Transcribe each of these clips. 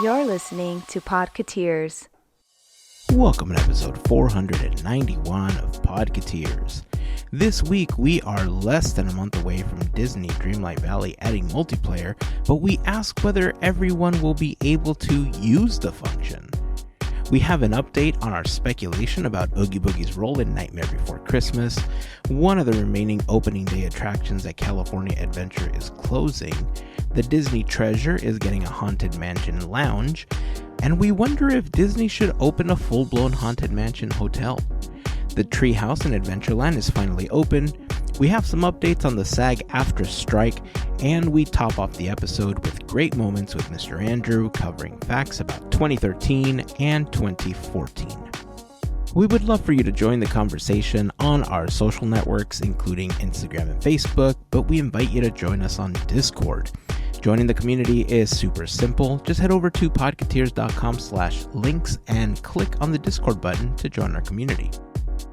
You're listening to Podketeers. Welcome to episode 491 of Podketeers. This week we are less than a month away from Disney Dreamlight Valley adding multiplayer, but we ask whether everyone will be able to use the function. We have an update on our speculation about Oogie Boogie's role in Nightmare Before Christmas. One of the remaining opening day attractions at California Adventure is closing. The Disney Treasure is getting a Haunted Mansion lounge. And we wonder if Disney should open a full-blown Haunted Mansion hotel. The Treehouse in Adventureland is finally open. We have some updates on the SAG-AFTRA strike, and we top off the episode with great moments with Mr. Andrew covering facts about 2013 and 2014. We would love for you to join the conversation on our social networks, including Instagram and Facebook, but we invite you to join us on Discord. Joining the community is super simple. Just head over to podketeers.com/links and click on the Discord button to join our community.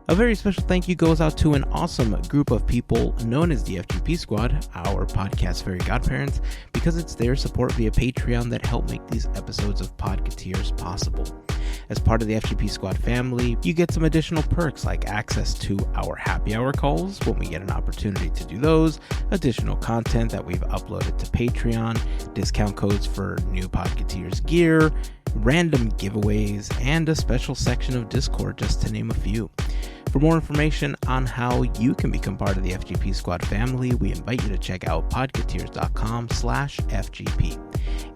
A very special thank you goes out to an awesome group of people known as the FGP Squad, our podcast Fairy Godparents, because it's their support via Patreon that help make these episodes of Podketeers possible. As part of the FGP Squad family, you get some additional perks like access to our happy hour calls when we get an opportunity to do those, additional content that we've uploaded to Patreon, discount codes for new Podketeers gear, random giveaways, and a special section of Discord, just to name a few. For more information on how you can become part of the FGP Squad family, we invite you to check out podketeers.com/FGP.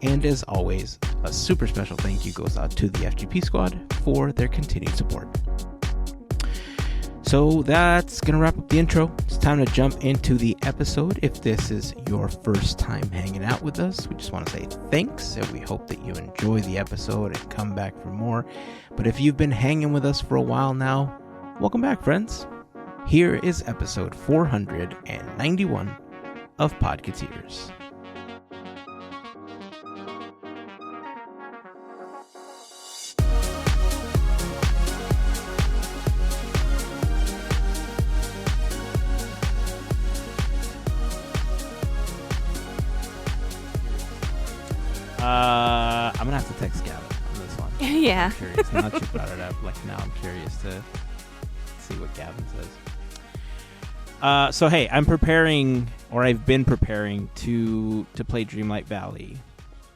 And as always, a super special thank you goes out to the FGP Squad for their continued support. So that's going to wrap up the intro. It's time to jump into the episode. If this is your first time hanging out with us, we just want to say thanks, and we hope that you enjoy the episode and come back for more. But if you've been hanging with us for a while now, welcome back, friends. Here is episode 491 of Podketeers. I'm gonna have to text Gavin on this one. Yeah. I'm curious. Now that you brought it up, now I'm curious to see what Gavin says. So hey, I've been preparing to play Dreamlight Valley.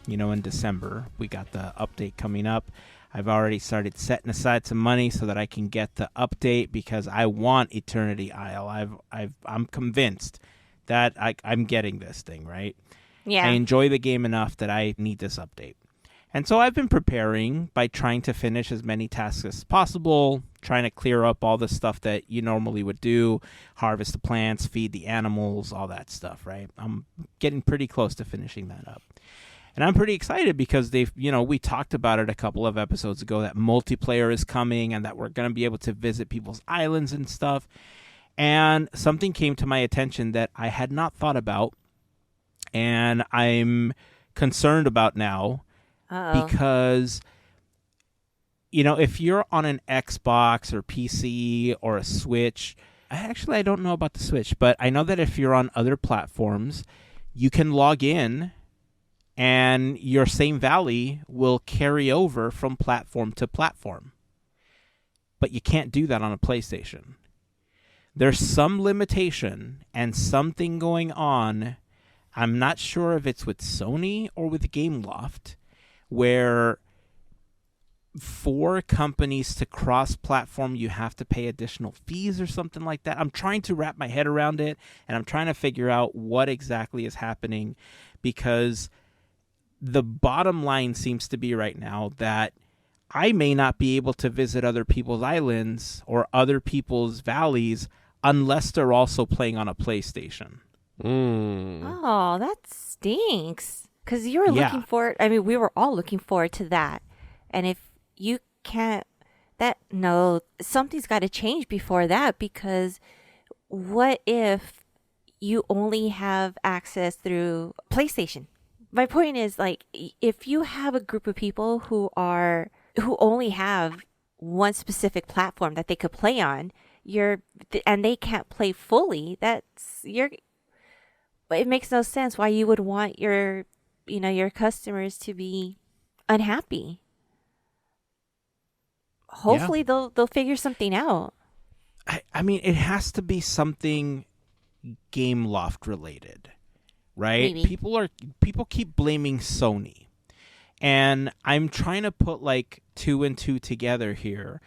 In December we got the update coming up. I've already started setting aside some money so that I can get the update because I want Eternity Isle. I'm convinced that I'm getting this thing, right? Yeah. I enjoy the game enough that I need this update. And so I've been preparing by trying to finish as many tasks as possible, trying to clear up all the stuff that you normally would do, harvest the plants, feed the animals, all that stuff, right? I'm getting pretty close to finishing that up. And I'm pretty excited because we talked about it a couple of episodes ago that multiplayer is coming and that we're going to be able to visit people's islands and stuff. And something came to my attention that I had not thought about, and I'm concerned about now. Uh-oh. Because, if you're on an Xbox or PC or a Switch, I don't know about the Switch, but I know that if you're on other platforms, you can log in and your same valley will carry over from platform to platform. But you can't do that on a PlayStation. There's some limitation and something going on. I'm not sure if it's with Sony or with Gameloft, where for companies to cross-platform, you have to pay additional fees or something like that. I'm trying to wrap my head around it, and I'm trying to figure out what exactly is happening, because the bottom line seems to be right now that I may not be able to visit other people's islands or other people's valleys unless they're also playing on a PlayStation. Oh, that stinks. Because you were looking forward. I mean, we were all looking forward to that. And if you can't, something's got to change before that. Because what if you only have access through PlayStation? My point is, if you have a group of people who only have one specific platform that they could play on, and they can't play fully, it makes no sense why you would want your customers to be unhappy. Hopefully they'll figure something out. I mean, it has to be something Gameloft related, right? Maybe. People keep blaming Sony. And I'm trying to put like 2 and 2 together here,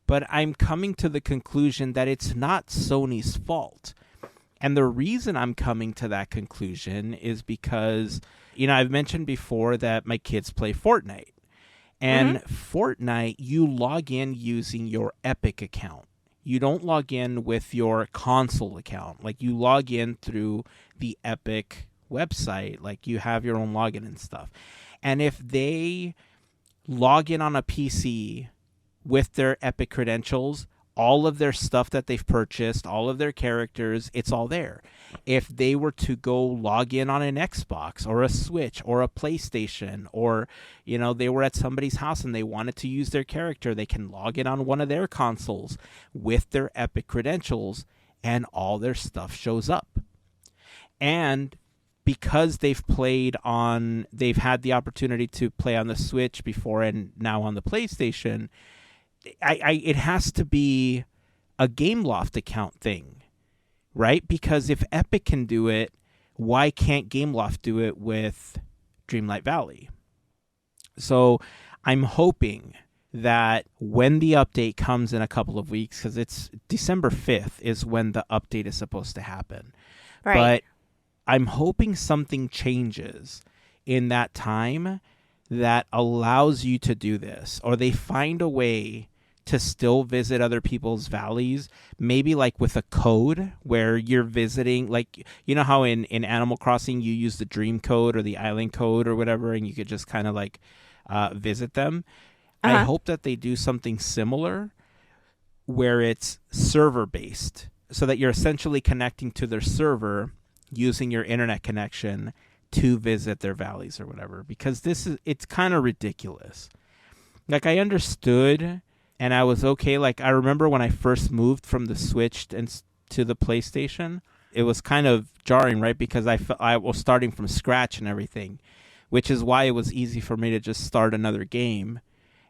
but I'm coming to the conclusion that it's not Sony's fault. And the reason I'm coming to that conclusion is because, I've mentioned before that my kids play Fortnite. And Fortnite, you log in using your Epic account. You don't log in with your console account. Like, you log in through the Epic website. Like, you have your own login and stuff. And if they log in on a PC with their Epic credentials, all of their stuff that they've purchased, all of their characters, it's all there. If they were to go log in on an Xbox or a Switch or a PlayStation, or, they were at somebody's house and they wanted to use their character, they can log in on one of their consoles with their Epic credentials and all their stuff shows up. And because they've had the opportunity to play on the Switch before and now on the PlayStation, it has to be a Gameloft account thing, right? Because if Epic can do it, why can't Gameloft do it with Dreamlight Valley? So I'm hoping that when the update comes in a couple of weeks, because it's December 5th is when the update is supposed to happen. Right. But I'm hoping something changes in that time that allows you to do this, or they find a way to still visit other people's valleys, maybe like with a code where you're visiting, like, how in Animal Crossing you use the dream code or the island code or whatever, and you could just kind of like visit them. I hope that they do something similar where it's server based, so that you're essentially connecting to their server using your internet connection to visit their valleys or whatever, because it's kind of ridiculous. Like, I understood and I was okay. Like, I remember when I first moved from the Switch to the PlayStation, it was kind of jarring, right? Because I was starting from scratch and everything, which is why it was easy for me to just start another game.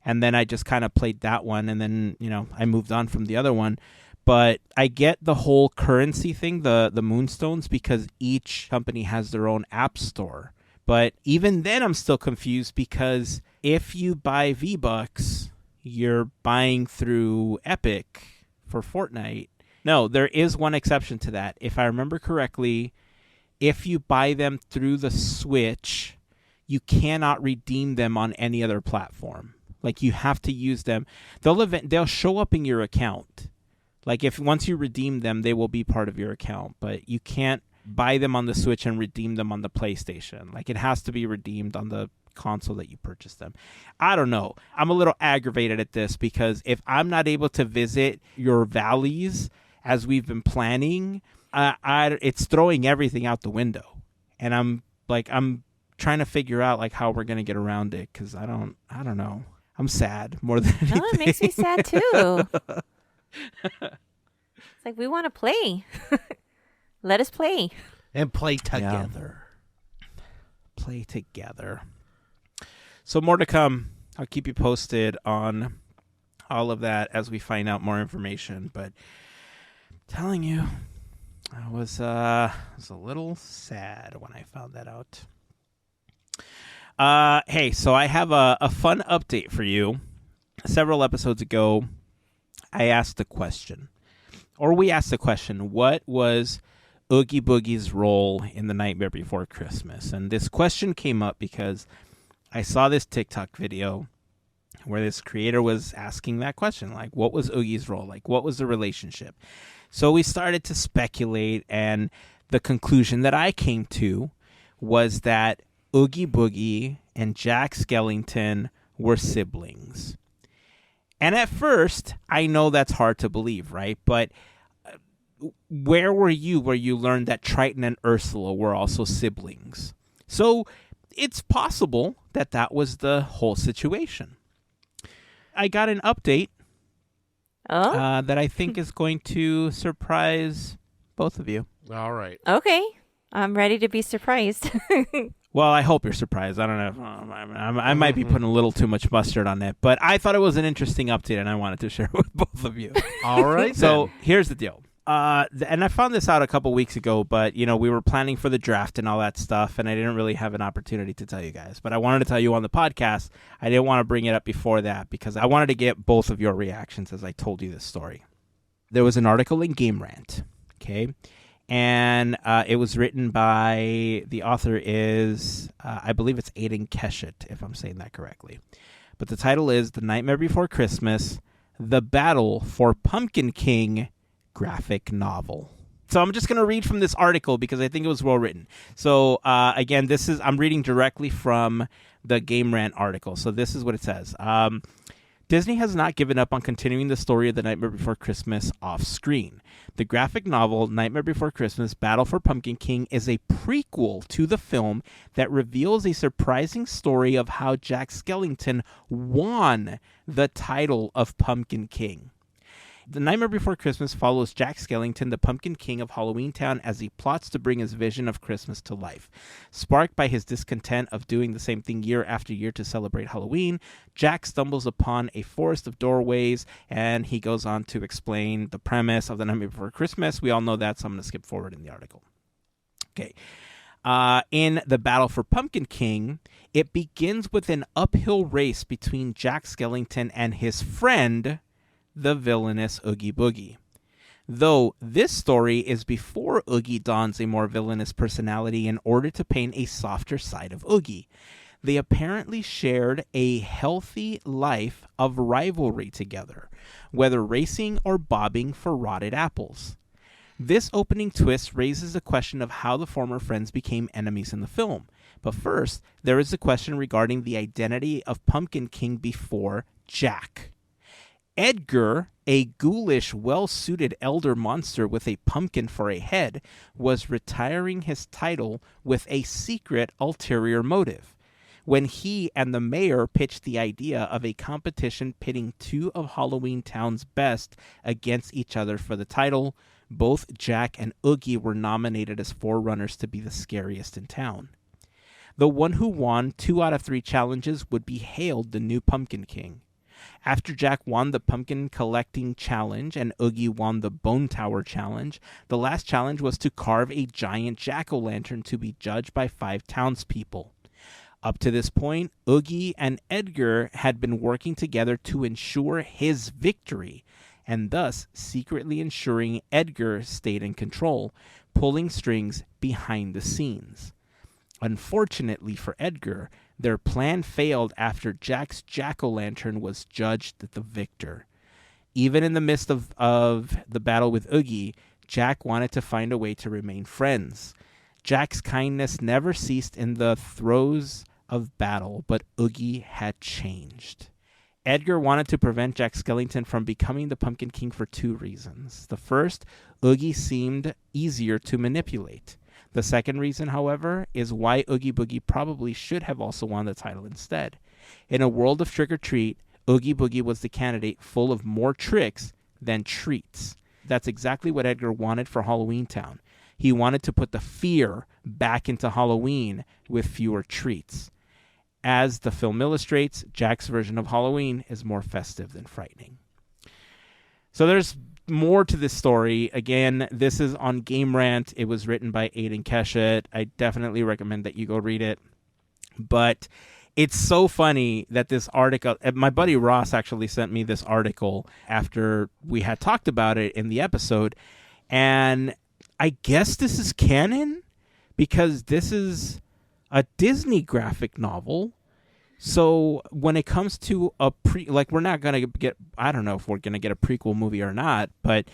And then I just kind of played that one, and then, I moved on from the other one. But I get the whole currency thing, the Moonstones, because each company has their own app store. But even then, I'm still confused, because if you buy V-Bucks, you're buying through Epic for Fortnite. No, there is one exception to that. If I remember correctly, if you buy them through the Switch, you cannot redeem them on any other platform. Like, you have to use them. They'll show up in your account. Like, once you redeem them, they will be part of your account, but you can't buy them on the Switch and redeem them on the PlayStation. Like, it has to be redeemed on the console that you purchased them. I don't know. I'm a little aggravated at this, because if I'm not able to visit your valleys as we've been planning, it's throwing everything out the window. And I'm trying to figure out like how we're going to get around it, because I don't know. I'm sad more than anything. No, it makes me sad too. It's like, we want to play. Let us play. And play together. Yeah. Play together. So more to come. I'll keep you posted on all of that as we find out more information. But I'm telling you, I was a little sad when I found that out. Hey, so I have a fun update for you. Several episodes ago, I asked the question, or we asked the question, what was Oogie Boogie's role in The Nightmare Before Christmas? And this question came up because I saw this TikTok video where this creator was asking that question, like, what was Oogie's role? Like, what was the relationship? So we started to speculate, and the conclusion that I came to was that Oogie Boogie and Jack Skellington were siblings. And at first, I know that's hard to believe, right? But where were you where you learned that Triton and Ursula were also siblings? So it's possible that that was the whole situation. I got an update that I think is going to surprise both of you. All right. Okay. I'm ready to be surprised. Well, I hope you're surprised. I don't know. I might be putting a little too much mustard on it, but I thought it was an interesting update, and I wanted to share it with both of you. All right. So here's the deal. And I found this out a couple weeks ago, but, we were planning for the draft and all that stuff, and I didn't really have an opportunity to tell you guys. But I wanted to tell you on the podcast. I didn't want to bring it up before that because I wanted to get both of your reactions as I told you this story. There was an article in Game Rant, okay? And it was written by, the author is, I believe it's Aiden Keshet, if I'm saying that correctly. But the title is The Nightmare Before Christmas, The Battle for Pumpkin King graphic novel. So I'm just going to read from this article because I think it was well written. So again, I'm reading directly from the Game Rant article. So this is what it says. Disney has not given up on continuing the story of The Nightmare Before Christmas off screen. The graphic novel Nightmare Before Christmas Battle for Pumpkin King is a prequel to the film that reveals a surprising story of how Jack Skellington won the title of Pumpkin King. The Nightmare Before Christmas follows Jack Skellington, the Pumpkin King of Halloween Town, as he plots to bring his vision of Christmas to life. Sparked by his discontent of doing the same thing year after year to celebrate Halloween, Jack stumbles upon a forest of doorways, and he goes on to explain the premise of The Nightmare Before Christmas. We all know that, so I'm going to skip forward in the article. Okay. In the Battle for Pumpkin King, it begins with an uphill race between Jack Skellington and his friend, the villainous Oogie Boogie. Though this story is before Oogie dons a more villainous personality in order to paint a softer side of Oogie. They apparently shared a healthy life of rivalry together, whether racing or bobbing for rotted apples. This opening twist raises the question of how the former friends became enemies in the film. But first, there is the question regarding the identity of Pumpkin King before Jack. Edgar, a ghoulish, well-suited elder monster with a pumpkin for a head, was retiring his title with a secret ulterior motive. When he and the mayor pitched the idea of a competition pitting two of Halloween Town's best against each other for the title, both Jack and Oogie were nominated as forerunners to be the scariest in town. The one who won 2 out of 3 challenges would be hailed the new Pumpkin King. After Jack won the Pumpkin Collecting Challenge and Oogie won the Bone Tower Challenge, the last challenge was to carve a giant jack-o'-lantern to be judged by 5 townspeople. Up to this point, Oogie and Edgar had been working together to ensure his victory, and thus secretly ensuring Edgar stayed in control, pulling strings behind the scenes. Unfortunately for Edgar, their plan failed after Jack's jack-o'-lantern was judged the victor. Even in the midst of the battle with Oogie, Jack wanted to find a way to remain friends. Jack's kindness never ceased in the throes of battle, but Oogie had changed. Edgar wanted to prevent Jack Skellington from becoming the Pumpkin King for 2 reasons. The first, Oogie seemed easier to manipulate. The second reason, however, is why Oogie Boogie probably should have also won the title instead. In a world of trick-or-treat, Oogie Boogie was the candidate full of more tricks than treats. That's exactly what Edgar wanted for Halloween Town. He wanted to put the fear back into Halloween with fewer treats. As the film illustrates, Jack's version of Halloween is more festive than frightening. So there's more to this story. Again, this is on Game Rant. It was written by Aiden Keshet. I definitely recommend that you go read it. But it's so funny that this article, my buddy Ross actually sent me this article after we had talked about it in the episode. And I guess this is canon because this is a Disney graphic novel. So when it comes to we're not going to get, I don't know if we're going to get a prequel movie or not, but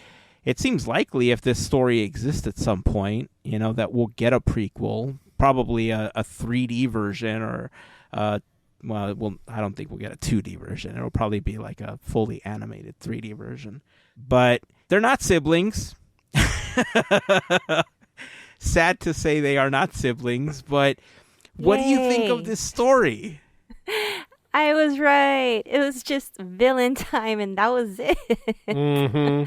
it seems likely if this story exists at some point, that we'll get a prequel, probably a 3D version or, I don't think we'll get a 2D version. It'll probably be like a fully animated 3D version. But they're not siblings. Sad to say they are not siblings, but what do you think of this story? I was right. It was just villain time, and that was it. Mm-hmm.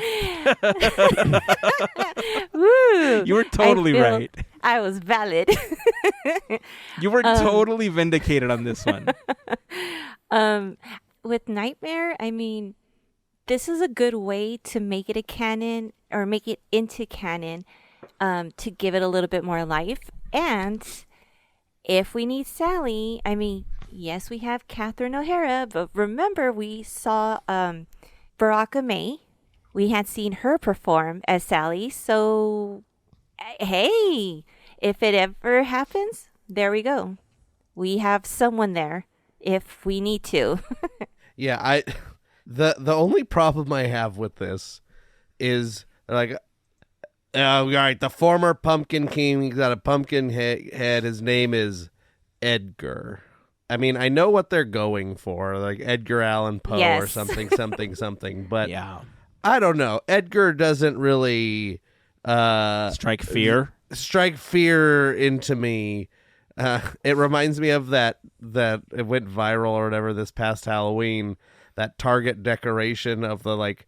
Woo! You were totally right. I was valid. You were totally vindicated on this one. With Nightmare, I mean, this is a good way to make it a canon or make it into canon, to give it a little bit more life. And if we need Sally, I mean, yes, we have Catherine O'Hara, but remember we saw Baraka May. We had seen her perform as Sally, so hey, if it ever happens, there we go. We have someone there if we need to. Yeah, the only problem I have with this is like, all right, the former Pumpkin King, he's got a pumpkin head. His name is Edgar. I mean, I know what they're going for, like Edgar Allan Poe or something, something. But yeah, I don't know. Edgar doesn't really strike fear into me. It reminds me of that it went viral or whatever this past Halloween. That Target decoration of the like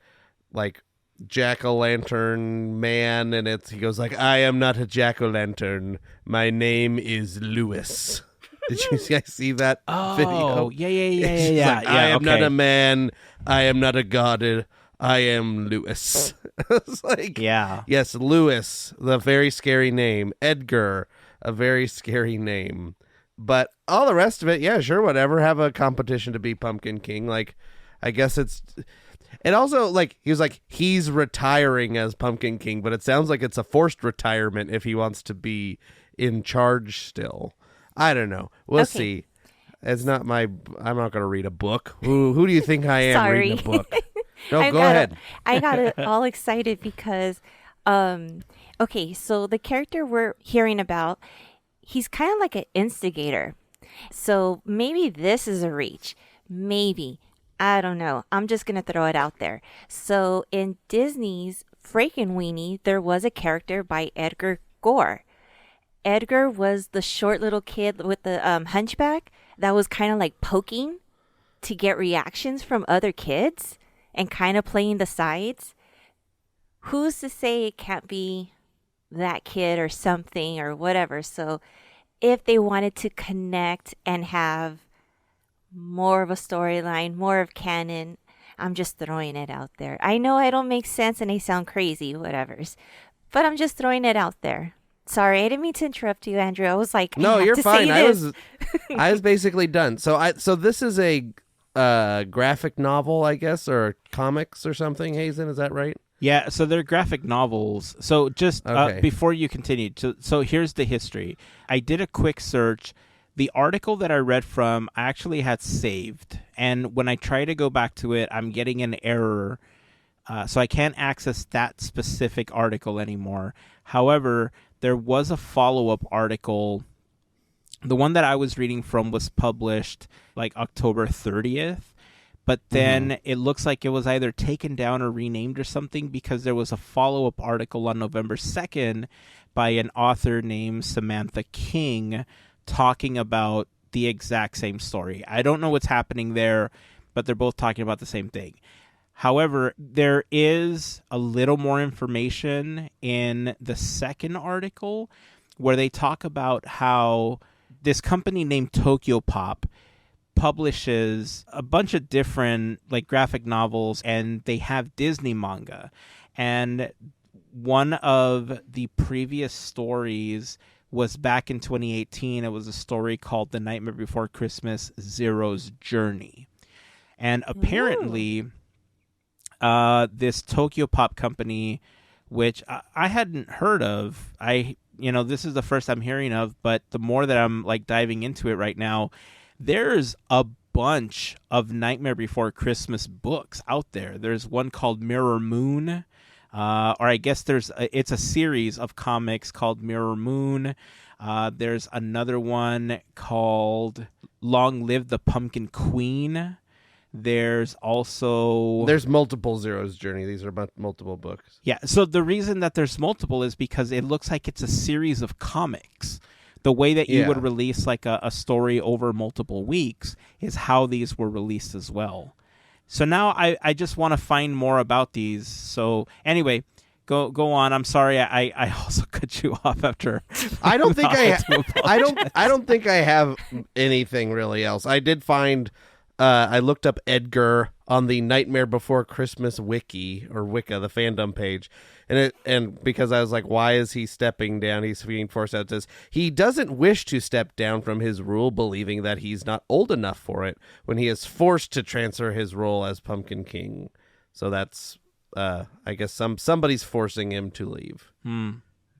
jack-o'-lantern man, and he goes like, "I am not a jack-o'-lantern. My name is Lewis." Did you guys see that video? Yeah. Like, I am not a man. I am not a god. I am Lewis. It's like, yeah. Yes, Lewis, the very scary name. Edgar, a very scary name. But all the rest of it, yeah, sure, whatever. Have a competition to be Pumpkin King. Like, I guess it's... And also, like, he was like, he's retiring as Pumpkin King, but it sounds like it's a forced retirement if he wants to be in charge still. I don't know. We'll see. It's not my... I'm not going to read a book. Who do you think I am reading a book? No, go ahead. I got all excited because, okay, so the character we're hearing about, he's kind of like an instigator. So maybe this is a reach. Maybe. I don't know. I'm just going to throw it out there. So in Disney's Frankenweenie, there was a character by Edgar Gore. Edgar was the short little kid with the hunchback that was kind of like poking to get reactions from other kids and kind of playing the sides. Who's to say it can't be that kid or something or whatever? So if they wanted to connect and have more of a storyline, more of canon, I'm just throwing it out there. I know I don't make sense and I sound crazy, whatever's, but I'm just throwing it out there. Sorry, I didn't mean to interrupt you, Andrew. I was like, no, you're fine. I was basically done. So this is a graphic novel, I guess, or comics or something. Heyzen, is that right? Yeah. So they're graphic novels. So just before you continue, so here's the history. I did a quick search. The article that I read from, I actually had saved, and when I try to go back to it, I'm getting an error. So I can't access that specific article anymore. However, there was a follow-up article. The one that I was reading from was published like October 30th, but then it looks like it was either taken down or renamed or something, because there was a follow-up article on November 2nd by an author named Samantha King talking about the exact same story. I don't know what's happening there, but they're both talking about the same thing. However, there is a little more information in the second article where they talk about how this company named Tokyo Pop publishes a bunch of different like graphic novels, and they have Disney manga. And one of the previous stories was back in 2018. It was a story called The Nightmare Before Christmas, Zero's Journey. And apparently... this Tokyo Pop company, which I hadn't heard of. This is the first I'm hearing of, but the more that I'm like diving into it right now, there's a bunch of Nightmare Before Christmas books out there. There's one called Mirror Moon, or I guess it's a series of comics called Mirror Moon. There's another one called Long Live the Pumpkin Queen. There's multiple Zero's Journey. These are multiple books. Yeah, so the reason that there's multiple is because it looks like it's a series of comics. The way that you would release like a story over multiple weeks is how these were released as well. So now I just want to find more about these. So anyway, Go on. I'm sorry. I also cut you off after. I don't think I don't think I have anything really else. I did find. I looked up Edgar on the Nightmare Before Christmas wiki or Wicca, the fandom page, and because I was like, why is he stepping down? He's being forced out. It says he doesn't wish to step down from his rule, believing that he's not old enough for it. When he is forced to transfer his role as Pumpkin King, so that's I guess somebody's forcing him to leave,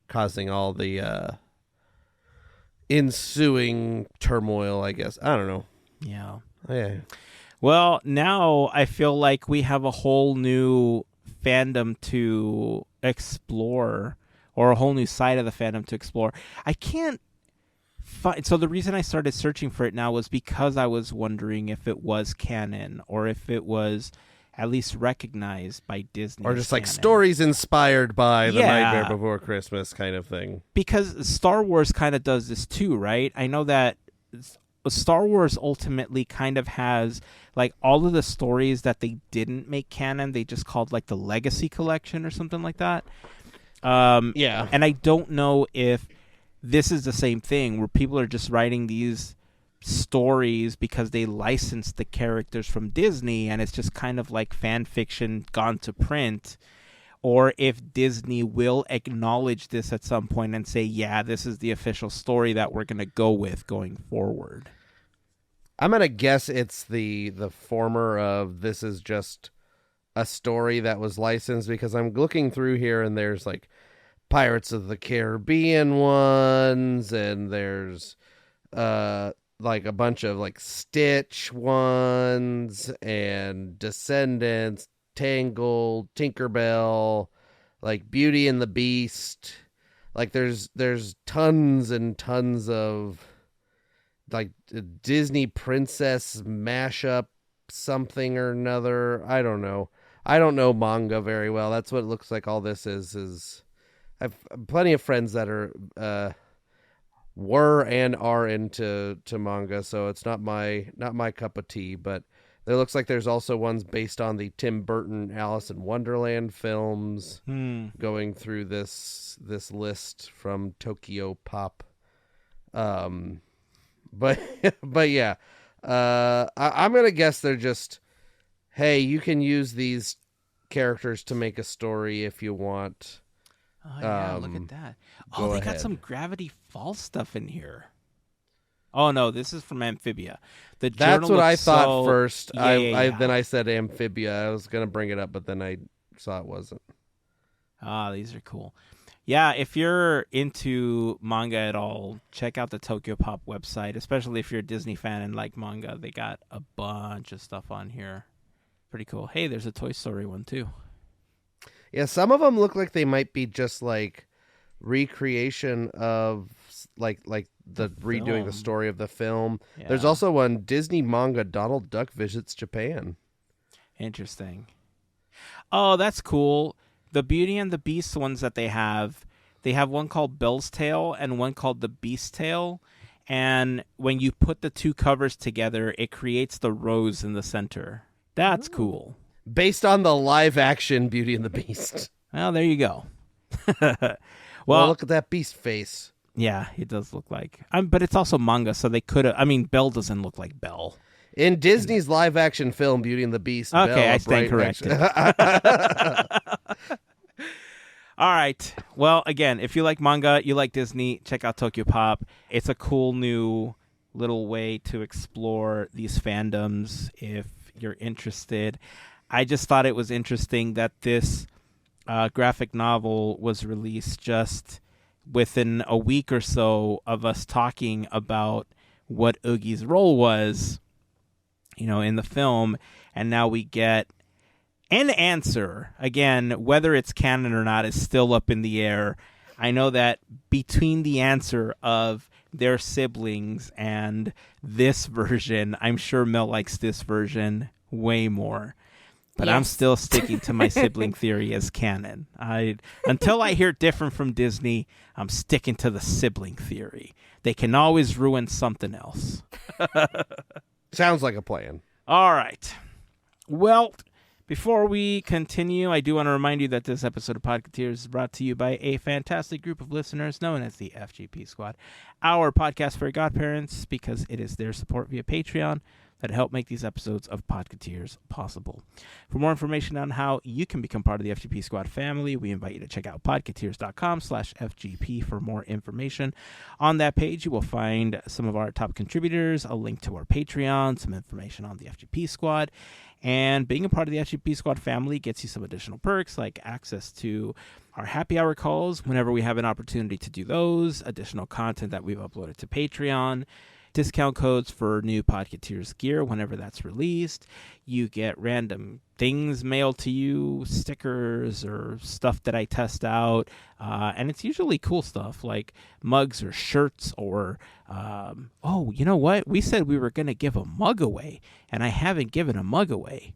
causing all the ensuing turmoil. I guess I don't know. Yeah. Yeah. Well, now I feel like we have a whole new fandom to explore, or a whole new side of the fandom to explore. I can't find. So the reason I started searching for it now was because I was wondering if it was canon or if it was at least recognized by Disney, or just canon. like stories inspired by the Nightmare Before Christmas kind of thing. Because Star Wars kind of does this too, right? I know that Star Wars ultimately kind of has like all of the stories that they didn't make canon, they just called like the Legacy Collection or something like that. Yeah. And I don't know if this is the same thing where people are just writing these stories because they licensed the characters from Disney and it's just kind of like fan fiction gone to print, or if Disney will acknowledge this at some point and say, yeah, this is the official story that we're going to go with going forward. I'm going to guess it's the former of this is just a story that was licensed, because I'm looking through here and there's like Pirates of the Caribbean ones, and there's like a bunch of like Stitch ones and Descendants, Tangled, Tinkerbell, like Beauty and the Beast. Like there's tons and tons of like Disney princess mashup something or another. I don't know manga very well. That's what it looks like all this is I've plenty of friends that are were and are into manga, so it's not my cup of tea, but it looks like there's also ones based on the Tim Burton Alice in Wonderland films. Going through this list from Tokyo Pop. But yeah. I'm going to guess they're just, hey, you can use these characters to make a story if you want. Oh, yeah, look at that. Oh, they got some Gravity Falls stuff in here. Oh, no, this is from Amphibia. That's what I thought first. Then I said Amphibia. I was going to bring it up, but then I saw it wasn't. Ah, these are cool. Yeah, if you're into manga at all, check out the Tokyo Pop website, especially if you're a Disney fan and like manga. They got a bunch of stuff on here. Pretty cool. Hey, there's a Toy Story one, too. Yeah, some of them look like they might be just like recreation of like the redoing the story of the film. Yeah. There's also one Disney manga, Donald Duck Visits Japan. Interesting. Oh, that's cool. The Beauty and the Beast ones that they have one called Bell's Tale and one called The Beast Tale. And when you put the two covers together, it creates the rose in the center. That's cool. Based on the live action Beauty and the Beast. Well, there you go. Well, look at that beast face. Yeah, it does look like. But it's also manga, so they could have. I mean, Belle doesn't look like Belle. In Disney's live action film, Beauty and the Beast. Okay, Belle, I stand corrected. All right. Well, again, if you like manga, you like Disney, check out Tokyo Pop. It's a cool new little way to explore these fandoms if you're interested. I just thought it was interesting that this graphic novel was released just within a week or so of us talking about what Oogie's role was, in the film, and now we get an answer. Again, whether it's canon or not is still up in the air. I know that between the answer of their siblings and this version, I'm sure Mel likes this version way more. But yes. I'm still sticking to my sibling theory as canon. Until I hear different from Disney, I'm sticking to the sibling theory. They can always ruin something else. Sounds like a plan. All right. Well, Before we continue, I do want to remind you that this episode of Podketeers is brought to you by a fantastic group of listeners known as the FGP Squad, our podcast Fairy Godparents, because it is their support via Patreon that help make these episodes of Podketeers possible. For more information on how you can become part of the FGP Squad family, we invite you to check out podketeers.com/FGP for more information. On that page, you will find some of our top contributors, a link to our Patreon, some information on the FGP Squad, and being a part of the FGP Squad family gets you some additional perks like access to our happy hour calls whenever we have an opportunity to do those, additional content that we've uploaded to Patreon, discount codes for new Podketeers gear whenever that's released. You get random things mailed to you, stickers or stuff that I test out. And it's usually cool stuff like mugs or shirts or, oh, you know what? We said we were going to give a mug away, and I haven't given a mug away.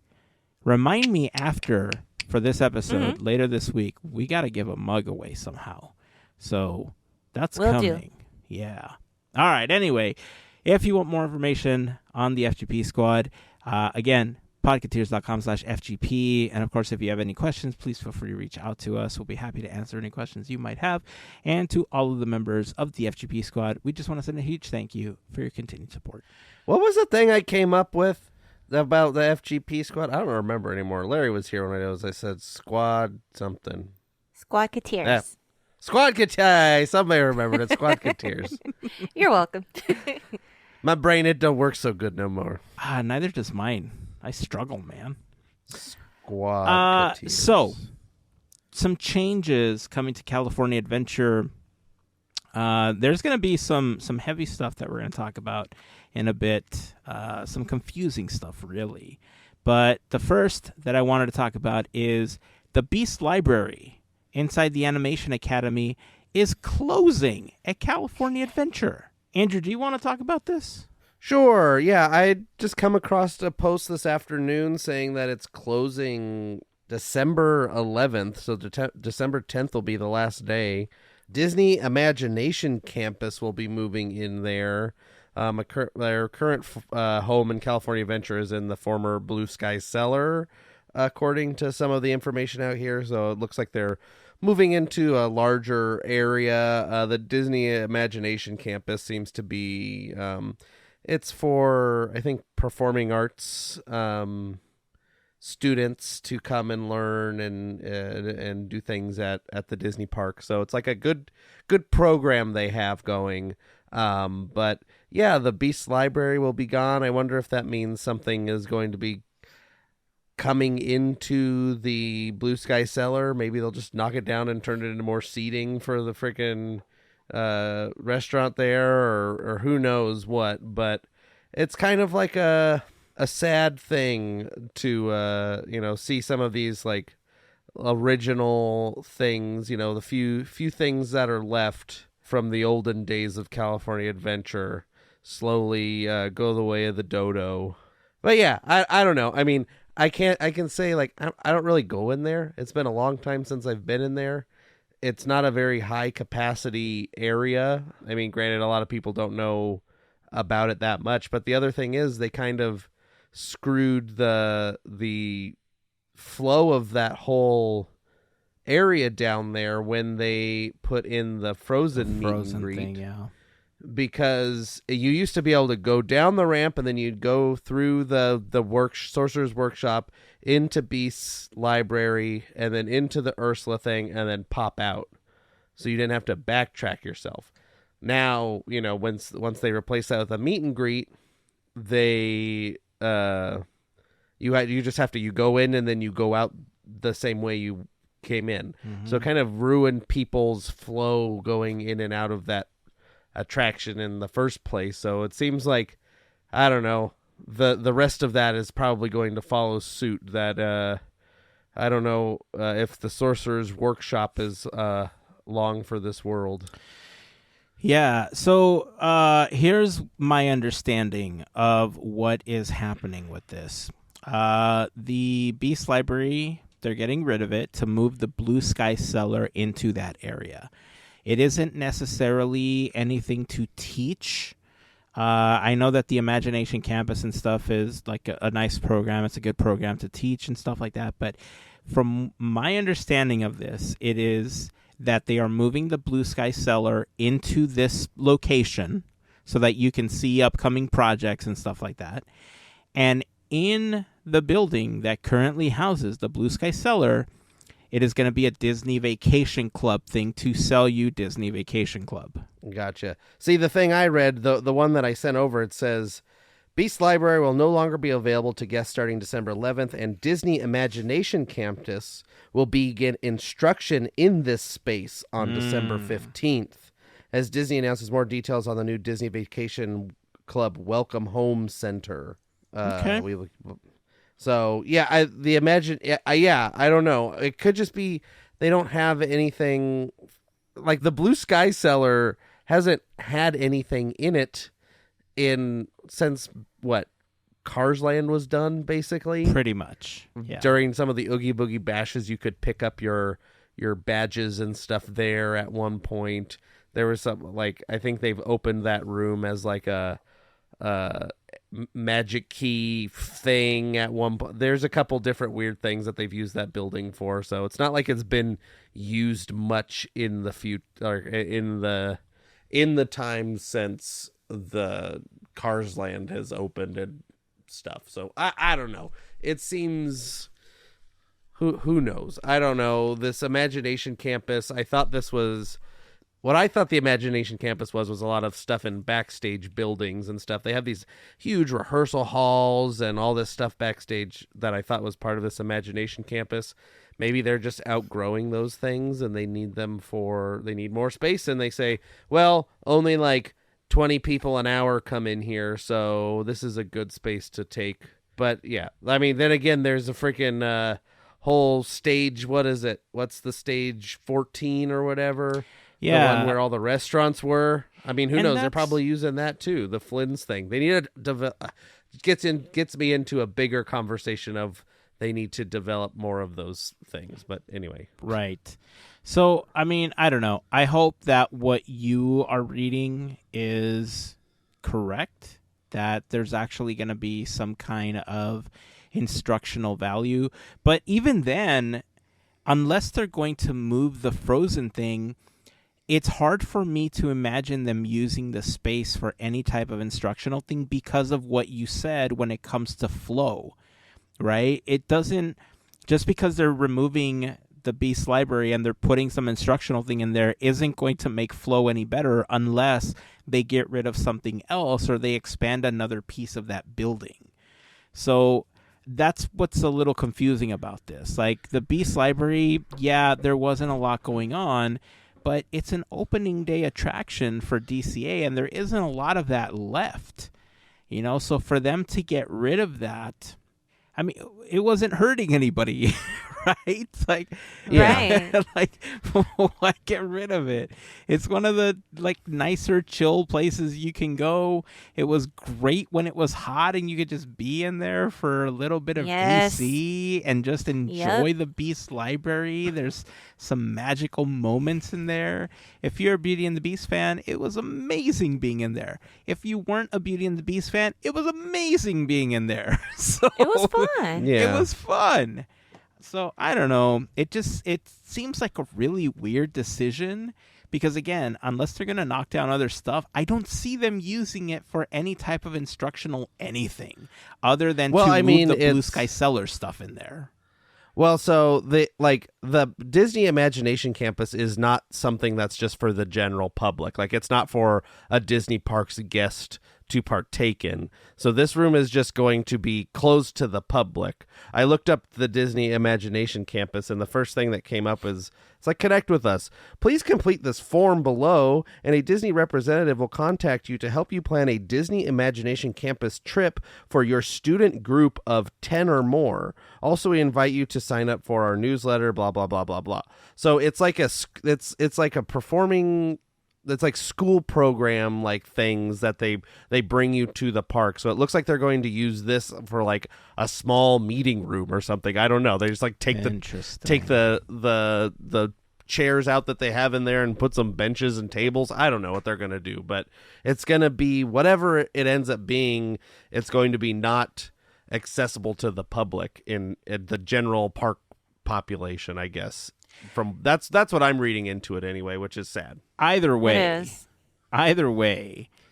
Remind me after for this episode later this week. We got to give a mug away somehow. So that's coming. Yeah. All right. Anyway, if you want more information on the FGP Squad, again, podketeers.com/FGP. And of course, if you have any questions, please feel free to reach out to us. We'll be happy to answer any questions you might have. And to all of the members of the FGP Squad, we just want to send a huge thank you for your continued support. What was the thing I came up with about the FGP Squad? I don't remember anymore. Larry was here when I said squad something. Squadketeers. Yeah. Squadketeers. Somebody remembered it. Squadketeers. You're welcome. My brain, it don't work so good no more. Neither does mine. I struggle, man. Squadketeers. So, some changes coming to California Adventure. There's going to be some heavy stuff that we're going to talk about in a bit. Some confusing stuff, really. But the first that I wanted to talk about is the Beast Library inside the Animation Academy is closing at California Adventure. Andrew, do you want to talk about this? Sure, yeah. I just come across a post this afternoon saying that it's closing December 11th, so December 10th will be the last day. Disney Imagination Campus will be moving in there. Their current home in California Adventure is in the former Blue Sky Cellar, according to some of the information out here. So it looks like they're moving into a larger area. The Disney Imagination Campus seems to be, it's for, I think, performing arts students to come and learn and do things at the Disney park. So it's like a good program they have going. But yeah, the Beast Library will be gone. I wonder if that means something is going to be coming into the Blue Sky Cellar. Maybe they'll just knock it down and turn it into more seating for the freaking restaurant there, or who knows what. But it's kind of like a sad thing to see some of these like original things, the few things that are left from the olden days of California Adventure slowly go the way of the dodo. But yeah, I don't know. I mean, I can say, like, I don't really go in there. It's been a long time since I've been in there. It's not a very high capacity area. I mean, granted, a lot of people don't know about it that much, but the other thing is they kind of screwed the flow of that whole area down there when they put in the Frozen meet and greet. Thing, yeah. Because you used to be able to go down the ramp and then you'd go through the Sorcerer's Workshop into Beast's Library and then into the Ursula thing and then pop out. So you didn't have to backtrack yourself. Now, once they replace that with a meet and greet, they you just have to, you go in and then you go out the same way you came in. Mm-hmm. So it kind of ruined people's flow going in and out of that attraction in the first place. So it seems like, I don't know, the rest of that is probably going to follow suit. That I don't know if the Sorcerer's Workshop is long for this world. Yeah, so here's my understanding of what is happening with this. The Beast Library, they're getting rid of it to move the Blue Sky Cellar into that area. It isn't necessarily anything to teach I know that the Imagination Campus and stuff is like a nice program. It's a good program to teach and stuff like that. But from my understanding of this, it is that they are moving the Blue Sky Cellar into this location so that you can see upcoming projects and stuff like that. And in the building that currently houses the Blue Sky Cellar, it is going to be a Disney Vacation Club thing to sell you Disney Vacation Club. Gotcha. See, the thing I read, the one that I sent over, it says, Beast Library will no longer be available to guests starting December 11th, and Disney Imagination Campus will begin instruction in this space on December 15th, as Disney announces more details on the new Disney Vacation Club Welcome Home Center. Okay. So, yeah, I don't know. It could just be they don't have anything, like the Blue Sky Cellar hasn't had anything in it since what, Cars Land was done, basically. Pretty much. Yeah. During some of the Oogie Boogie Bashes, you could pick up your badges and stuff there at one point. There was some, like, I think they've opened that room as like a magic key thing at one point. There's a couple different weird things that they've used that building for, so it's not like it's been used much in the future, or in the time since the Cars Land has opened and stuff. So I don't know. It seems, who knows? I don't know. This Imagination Campus, what I thought the Imagination Campus was a lot of stuff in backstage buildings and stuff. They have these huge rehearsal halls and all this stuff backstage that I thought was part of this Imagination Campus. Maybe they're just outgrowing those things and they need more space, and they say, well, only like 20 people an hour come in here, so this is a good space to take. But yeah, I mean, then again, there's a freaking whole stage. What is it? What's the stage 14 or whatever? Yeah. The one where all the restaurants were. I mean, who knows? They're probably using that too. The Flynn's thing. They need to gets me into a bigger conversation of they need to develop more of those things. But anyway. Right. So, I mean, I don't know. I hope that what you are reading is correct, that there's actually going to be some kind of instructional value. But even then, unless they're going to move the Frozen thing, it's hard for me to imagine them using the space for any type of instructional thing because of what you said when it comes to flow, right? It doesn't, just because they're removing the Beast Library and they're putting some instructional thing in there isn't going to make flow any better unless they get rid of something else or they expand another piece of that building. So that's what's a little confusing about this. Like the Beast Library, yeah, there wasn't a lot going on, but it's an opening day attraction for DCA, and there isn't a lot of that left, you know? So for them to get rid of that, I mean, it wasn't hurting anybody, right? Like, yeah. Right. Like, why get rid of it? It's one of the like nicer, chill places you can go. It was great when it was hot and you could just be in there for a little bit of AC and just enjoy the Beast Library. There's some magical moments in there. If you're a Beauty and the Beast fan, it was amazing being in there. If you weren't a Beauty and the Beast fan, it was amazing being in there. So It was fun. Yeah. it was fun. So I don't know. It seems like a really weird decision because, again, unless they're going to knock down other stuff, I don't see them using it for any type of instructional anything other than move the Blue Sky Cellar stuff in there. Well, so the Disney Imagination Campus is not something that's just for the general public. Like, it's not for a Disney Parks guest to partake in. So this room is just going to be closed to the public. I looked up the Disney Imagination Campus, and the first thing that came up is, it's like, connect with us. Please complete this form below, and a Disney representative will contact you to help you plan a Disney Imagination Campus trip for your student group of 10 or more. Also, we invite you to sign up for our newsletter, blah, blah, blah, blah, blah. So it's like a performing, it's like school program like things that they bring you to the park. So it looks like they're going to use this for like a small meeting room or something. I don't know. They just like take the chairs out that they have in there and put some benches and tables. I don't know what they're going to do, but it's going to be whatever it ends up being. It's going to be not accessible to the public in the general park population, I guess. That's what I'm reading into it anyway, which is sad. Either way, It is.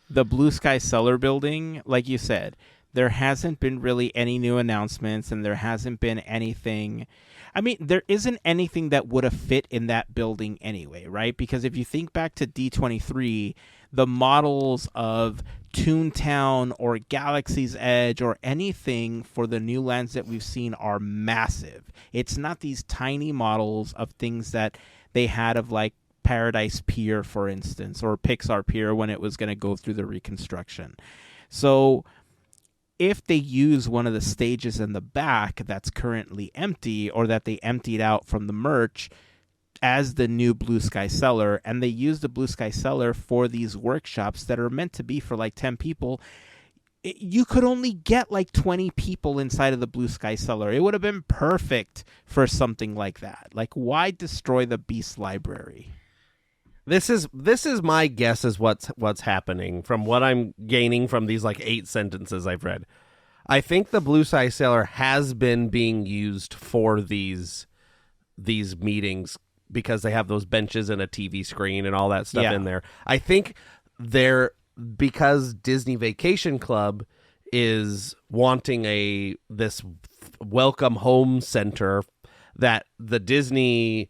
the Blue Sky Cellar building, like you said, there hasn't been really any new announcements, and there hasn't been anything. I mean, there isn't anything that would have fit in that building anyway, right? Because if you think back to D23, the models of Toontown or Galaxy's Edge or anything for the new lands that we've seen are massive. It's not these tiny models of things that they had of like Paradise Pier, for instance, or Pixar Pier when it was going to go through the reconstruction. So if they use one of the stages in the back that's currently empty or that they emptied out from the merch as the new Blue Sky Cellar, and they use the Blue Sky Cellar for these workshops that are meant to be for like 10 people, you could only get like 20 people inside of the Blue Sky Cellar. It would have been perfect for something like that. Like, why destroy the Beast Library? This is my guess is what's happening from what I'm gaining from these like 8 sentences I've read. I think the Blue Sky Cellar has been being used for these meetings because they have those benches and a TV screen and all that stuff in there. I think because Disney Vacation Club is wanting this welcome home center that the Disney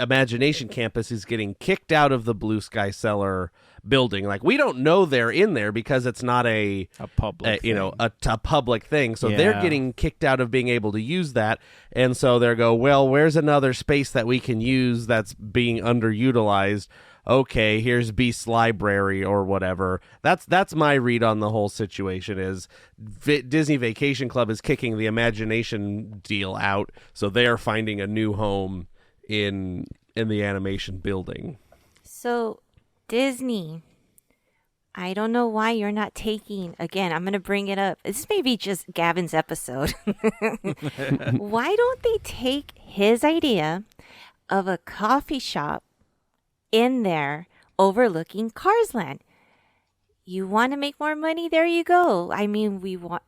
Imagination Campus is getting kicked out of the Blue Sky Cellar building. Like, we don't know they're in there because it's not a public a public thing. So they're getting kicked out of being able to use that. And so they go, well, where's another space that we can use that's being underutilized? Okay, here's Beast Library or whatever. That's my read on the whole situation is Disney Vacation Club is kicking the Imagination deal out. So they're finding a new home in the animation building. So Disney, I don't know why you're not taking, again, I'm going to bring it up. This may be just Gavin's episode. Why don't they take his idea of a coffee shop in there overlooking Cars Land? You want to make more money? There you go. I mean,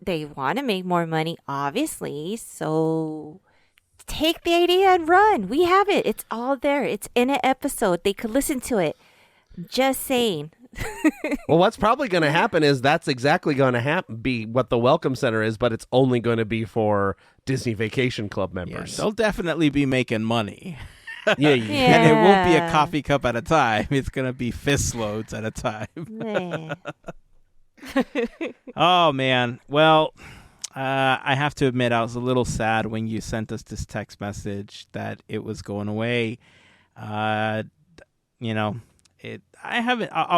they want to make more money, obviously. So take the idea and run. We have it. It's all there. It's in an episode. They could listen to it. Just saying. Well, what's probably going to happen is that's exactly going to be what the Welcome Center is, but it's only going to be for Disney Vacation Club members. Yeah, they'll definitely be making money. Yeah. And it won't be a coffee cup at a time. It's going to be fist loads at a time. Oh, man. Well, I have to admit, I was a little sad when you sent us this text message that it was going away. I'll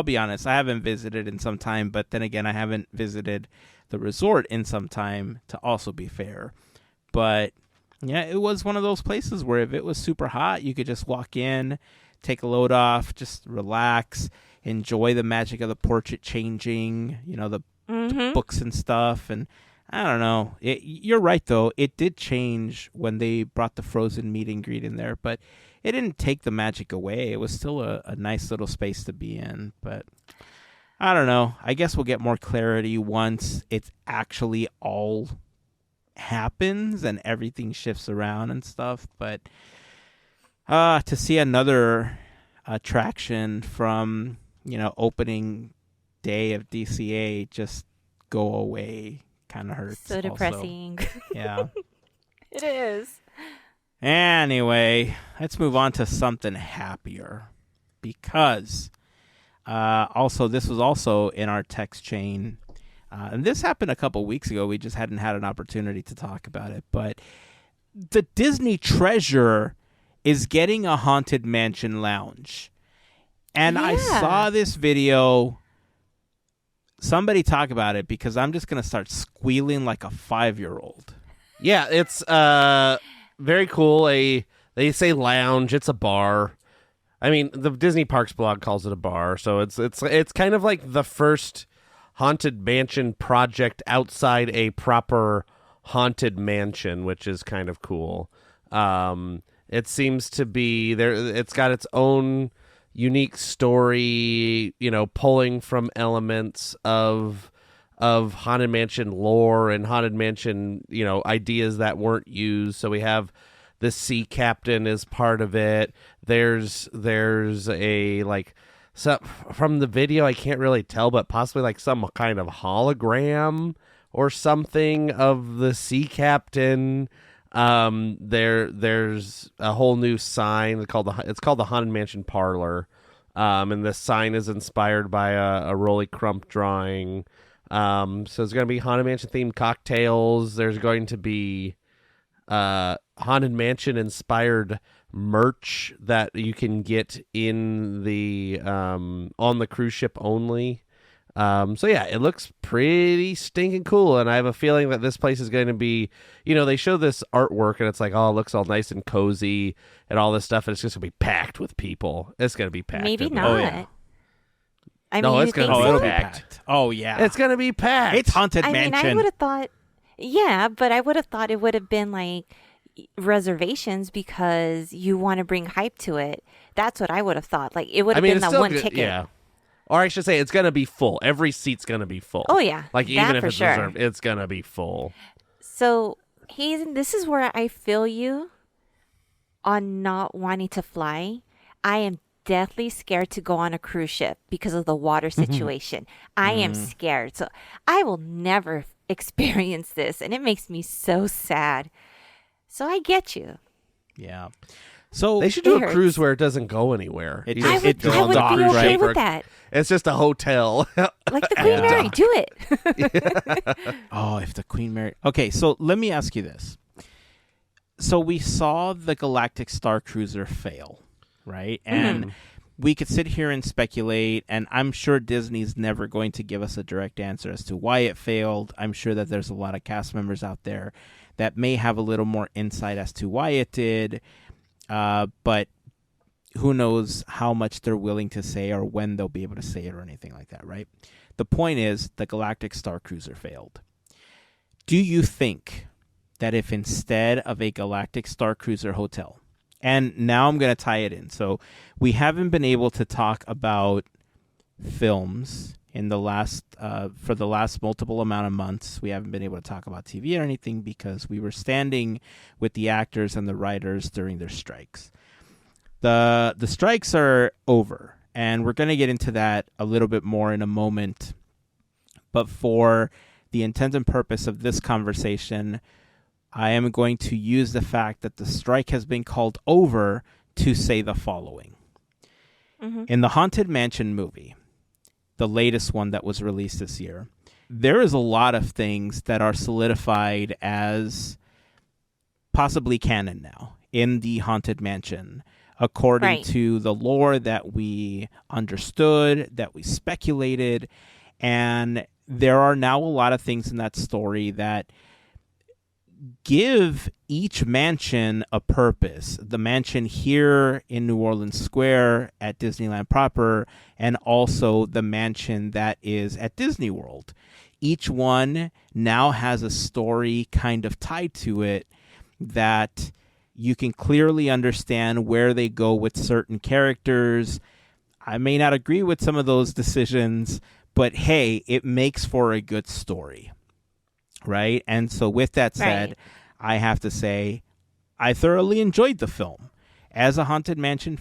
be honest, I haven't visited in some time, but then again, I haven't visited the resort in some time, to also be fair. But yeah, it was one of those places where if it was super hot, you could just walk in, take a load off, just relax, enjoy the magic of the portrait changing, the books and stuff. And I don't know. You're right, though. It did change when they brought the Frozen meet and greet in there, but it didn't take the magic away. It was still a nice little space to be in. But I don't know. I guess we'll get more clarity once it's actually all happens and everything shifts around and stuff. But to see another attraction from, opening day of DCA just go away kind of hurts. So depressing. Also. Yeah. It is. Anyway, let's move on to something happier, because also this was also in our text chain, and this happened a couple weeks ago. We just hadn't had an opportunity to talk about it, but the Disney Treasure is getting a Haunted Mansion lounge, and I saw this video. Somebody talk about it, because I'm just going to start squealing like a 5-year-old. Yeah, it's very cool. They say lounge. It's a bar. I mean, the Disney Parks blog calls it a bar, so it's kind of like the first Haunted Mansion project outside a proper Haunted Mansion, which is kind of cool. And It seems to be there. It's got its own unique story, pulling from elements of Haunted Mansion lore and Haunted Mansion, ideas that weren't used. So we have the sea captain as part of it. There's a so from the video, I can't really tell, but possibly some kind of hologram or something of the sea captain. There's a whole new sign called the Haunted Mansion Parlor, and the sign is inspired by a Rolly Crump drawing. So there's going to be Haunted Mansion themed cocktails. There's going to be Haunted Mansion inspired merch that you can get in the on the cruise ship only. So yeah, it looks pretty stinking cool, and I have a feeling that this place is going to be, they show this artwork and it's like, oh, it looks all nice and cozy and all this stuff, and it's just going to be packed with people. It's going to be packed. Maybe not. Oh, yeah. I mean, it's going to it'll be be packed. packed. Oh yeah, It's going to be packed. It's Haunted I mean, Mansion. I would have thought, but I would have thought it would have been like reservations because you want to bring hype to it. That's what I would have thought. Like it would have been it's that still one good, ticket. yeah. Or I should say, it's going to be full. Every seat's going to be full. Oh yeah, Even if for it's sure. reserved, it's going to be full. So, Heyzen, this is where I feel you on not wanting to fly. I am deathly scared to go on a cruise ship because of the water situation. I am scared. So, I will never experience this, and it makes me so sad. So, I get you. Yeah. So They should do It a cruise hurts. where it doesn't go anywhere. It You just- I just would, go I on would the be cruise okay ship. with that. It's just a hotel. Like the Queen Mary, do it. if the Queen Mary. Okay, so let me ask you this. So we saw the Galactic Star Cruiser fail, right? And we could sit here and speculate, and I'm sure Disney's never going to give us a direct answer as to why it failed. I'm sure that there's a lot of cast members out there that may have a little more insight as to why it did, but who knows how much they're willing to say or when they'll be able to say it or anything like that, right? The point is, the Galactic Star Cruiser failed. Do you think that if instead of a Galactic Star Cruiser hotel, and now I'm going to tie it in. So we haven't been able to talk about films in the last, for the last multiple amount of months. We haven't been able to talk about TV or anything because we were standing with the actors and the writers during their strikes. The strikes are over, and we're going to get into that a little bit more in a moment. But for the intent and purpose of this conversation, I am going to use the fact that the strike has been called over to say the following. In the Haunted Mansion movie, the latest one that was released this year, there is a lot of things that are solidified as possibly canon now in the Haunted Mansion, according to the lore that we understood, that we speculated, and there are now a lot of things in that story that give each mansion a purpose. The mansion here in New Orleans Square at Disneyland proper, and also the mansion that is at Disney World. Each one now has a story kind of tied to it that you can clearly understand where they go with certain characters. I may not agree with some of those decisions, but hey, it makes for a good story. Right? And so with that said, I have to say I thoroughly enjoyed the film. As a Haunted Mansion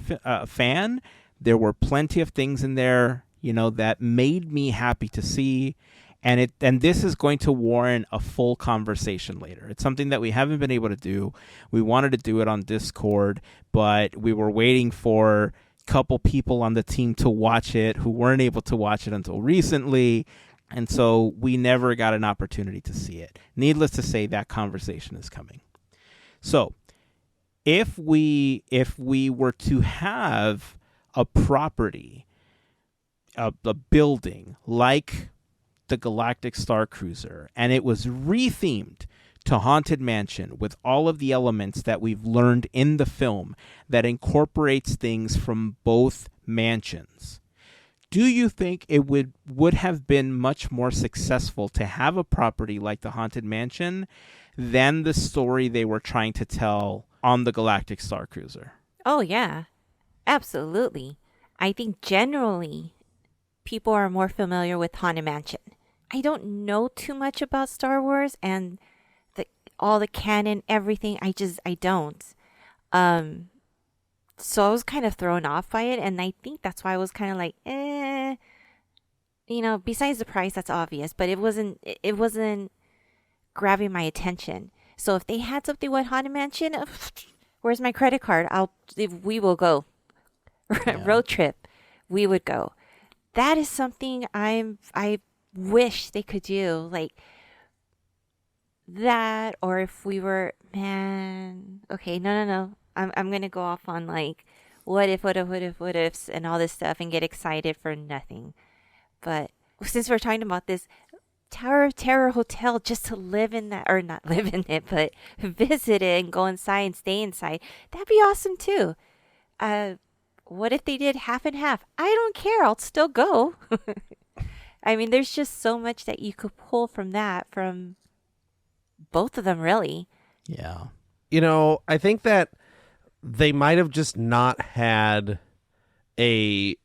fan, there were plenty of things in there, that made me happy to see. And this is going to warrant a full conversation later. It's something that we haven't been able to do. We wanted to do it on Discord, but we were waiting for a couple people on the team to watch it who weren't able to watch it until recently. And so we never got an opportunity to see it. Needless to say, that conversation is coming. So if we were to have a property, a building like the Galactic Star Cruiser, and it was rethemed to Haunted Mansion with all of the elements that we've learned in the film that incorporates things from both mansions, do you think it would have been much more successful to have a property like the Haunted Mansion than the story they were trying to tell on the Galactic Star Cruiser? Oh, yeah. Absolutely. I think generally people are more familiar with Haunted Mansion. I don't know too much about Star Wars and all the canon, everything. I don't. So I was kind of thrown off by it, and I think that's why I was kind of like, besides the price, that's obvious, but it wasn't grabbing my attention. So if they had something with Haunted Mansion, where's my credit card? We will go. Yeah. Road trip. We would go. That is something I wish they could do, like that. Or if we were, okay, no. I'm gonna go off on like what ifs and all this stuff and get excited for nothing. But since we're talking about this Tower of Terror hotel, just to live in that, or not live in it, but visit it and go inside and stay inside, that'd be awesome too. What if they did half and half? I don't care. I'll still go. I mean, there's just so much that you could pull from that, from both of them, really. Yeah. I think that they might have just not had a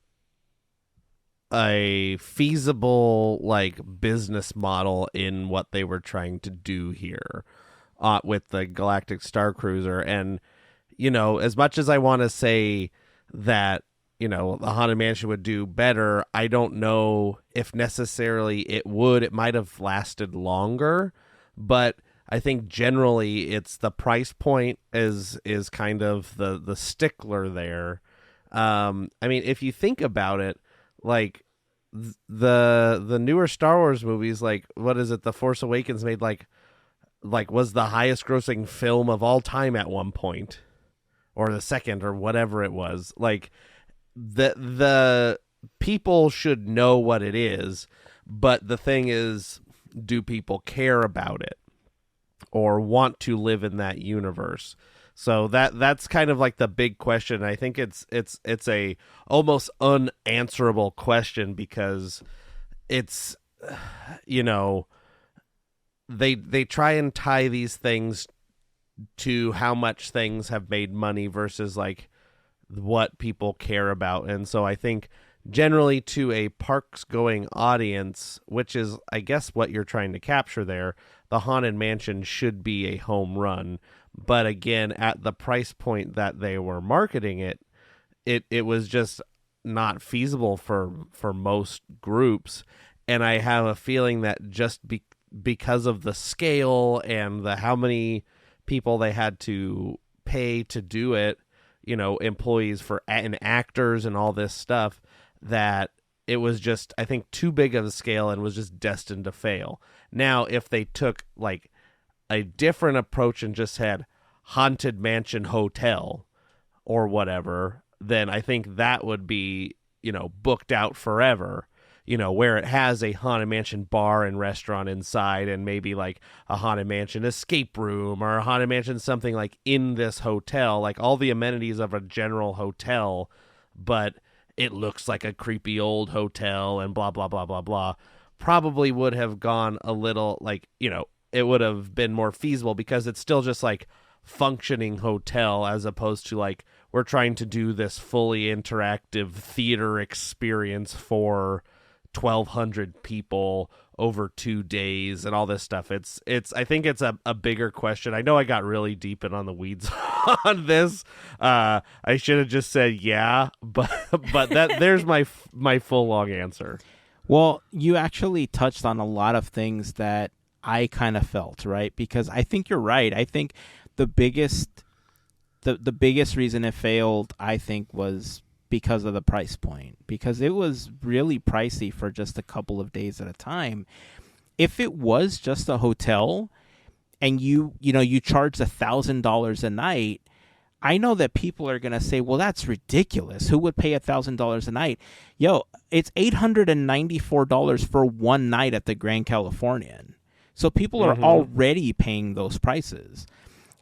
feasible like business model in what they were trying to do here with the Galactic Star Cruiser. And as much as I want to say that the Haunted Mansion would do better, I don't know if necessarily it would. It might have lasted longer, but I think generally it's the price point is kind of the stickler there. I mean, if you think about it, like the newer Star Wars movies, like what is it? The Force Awakens made like was the highest grossing film of all time at one point, or the second, or whatever it was. Like the people should know what it is, but the thing is, do people care about it or want to live in that universe? So that's kind of like the big question. I think it's a almost unanswerable question, because it's they try and tie these things to how much things have made money versus like what people care about. And so I think generally to a parks going audience, which is I guess what you're trying to capture there, the Haunted Mansion should be a home run. But again, at the price point that they were marketing it was just not feasible for most groups. And I have a feeling that just because of the scale and the how many people they had to pay to do it, employees and actors and all this stuff, that it was just, I think, too big of a scale and was just destined to fail. Now, if they took like a different approach and just had Haunted Mansion Hotel or whatever, then I think that would be, booked out forever, where it has a Haunted Mansion bar and restaurant inside, and maybe like a Haunted Mansion escape room, or a Haunted Mansion something like in this hotel, like all the amenities of a general hotel, but it looks like a creepy old hotel and blah, blah, blah, blah, blah. Probably would have gone a little like, it would have been more feasible, because it's still just like functioning hotel, as opposed to like we're trying to do this fully interactive theater experience for 1,200 people over 2 days and all this stuff. It's I think it's a bigger question. I know I got really deep in on the weeds on this. I should have just said yeah, but that there's my full long answer. Well, you actually touched on a lot of things that I kind of felt, right? Because I think you're right. I think the biggest reason it failed, I think, was because of the price point, because it was really pricey for just a couple of days at a time. If it was just a hotel and you charge $1,000 a night, I know that people are going to say, well, that's ridiculous. Who would pay $1,000 a night? Yo, it's $894 for one night at the Grand Californian. So people are already paying those prices.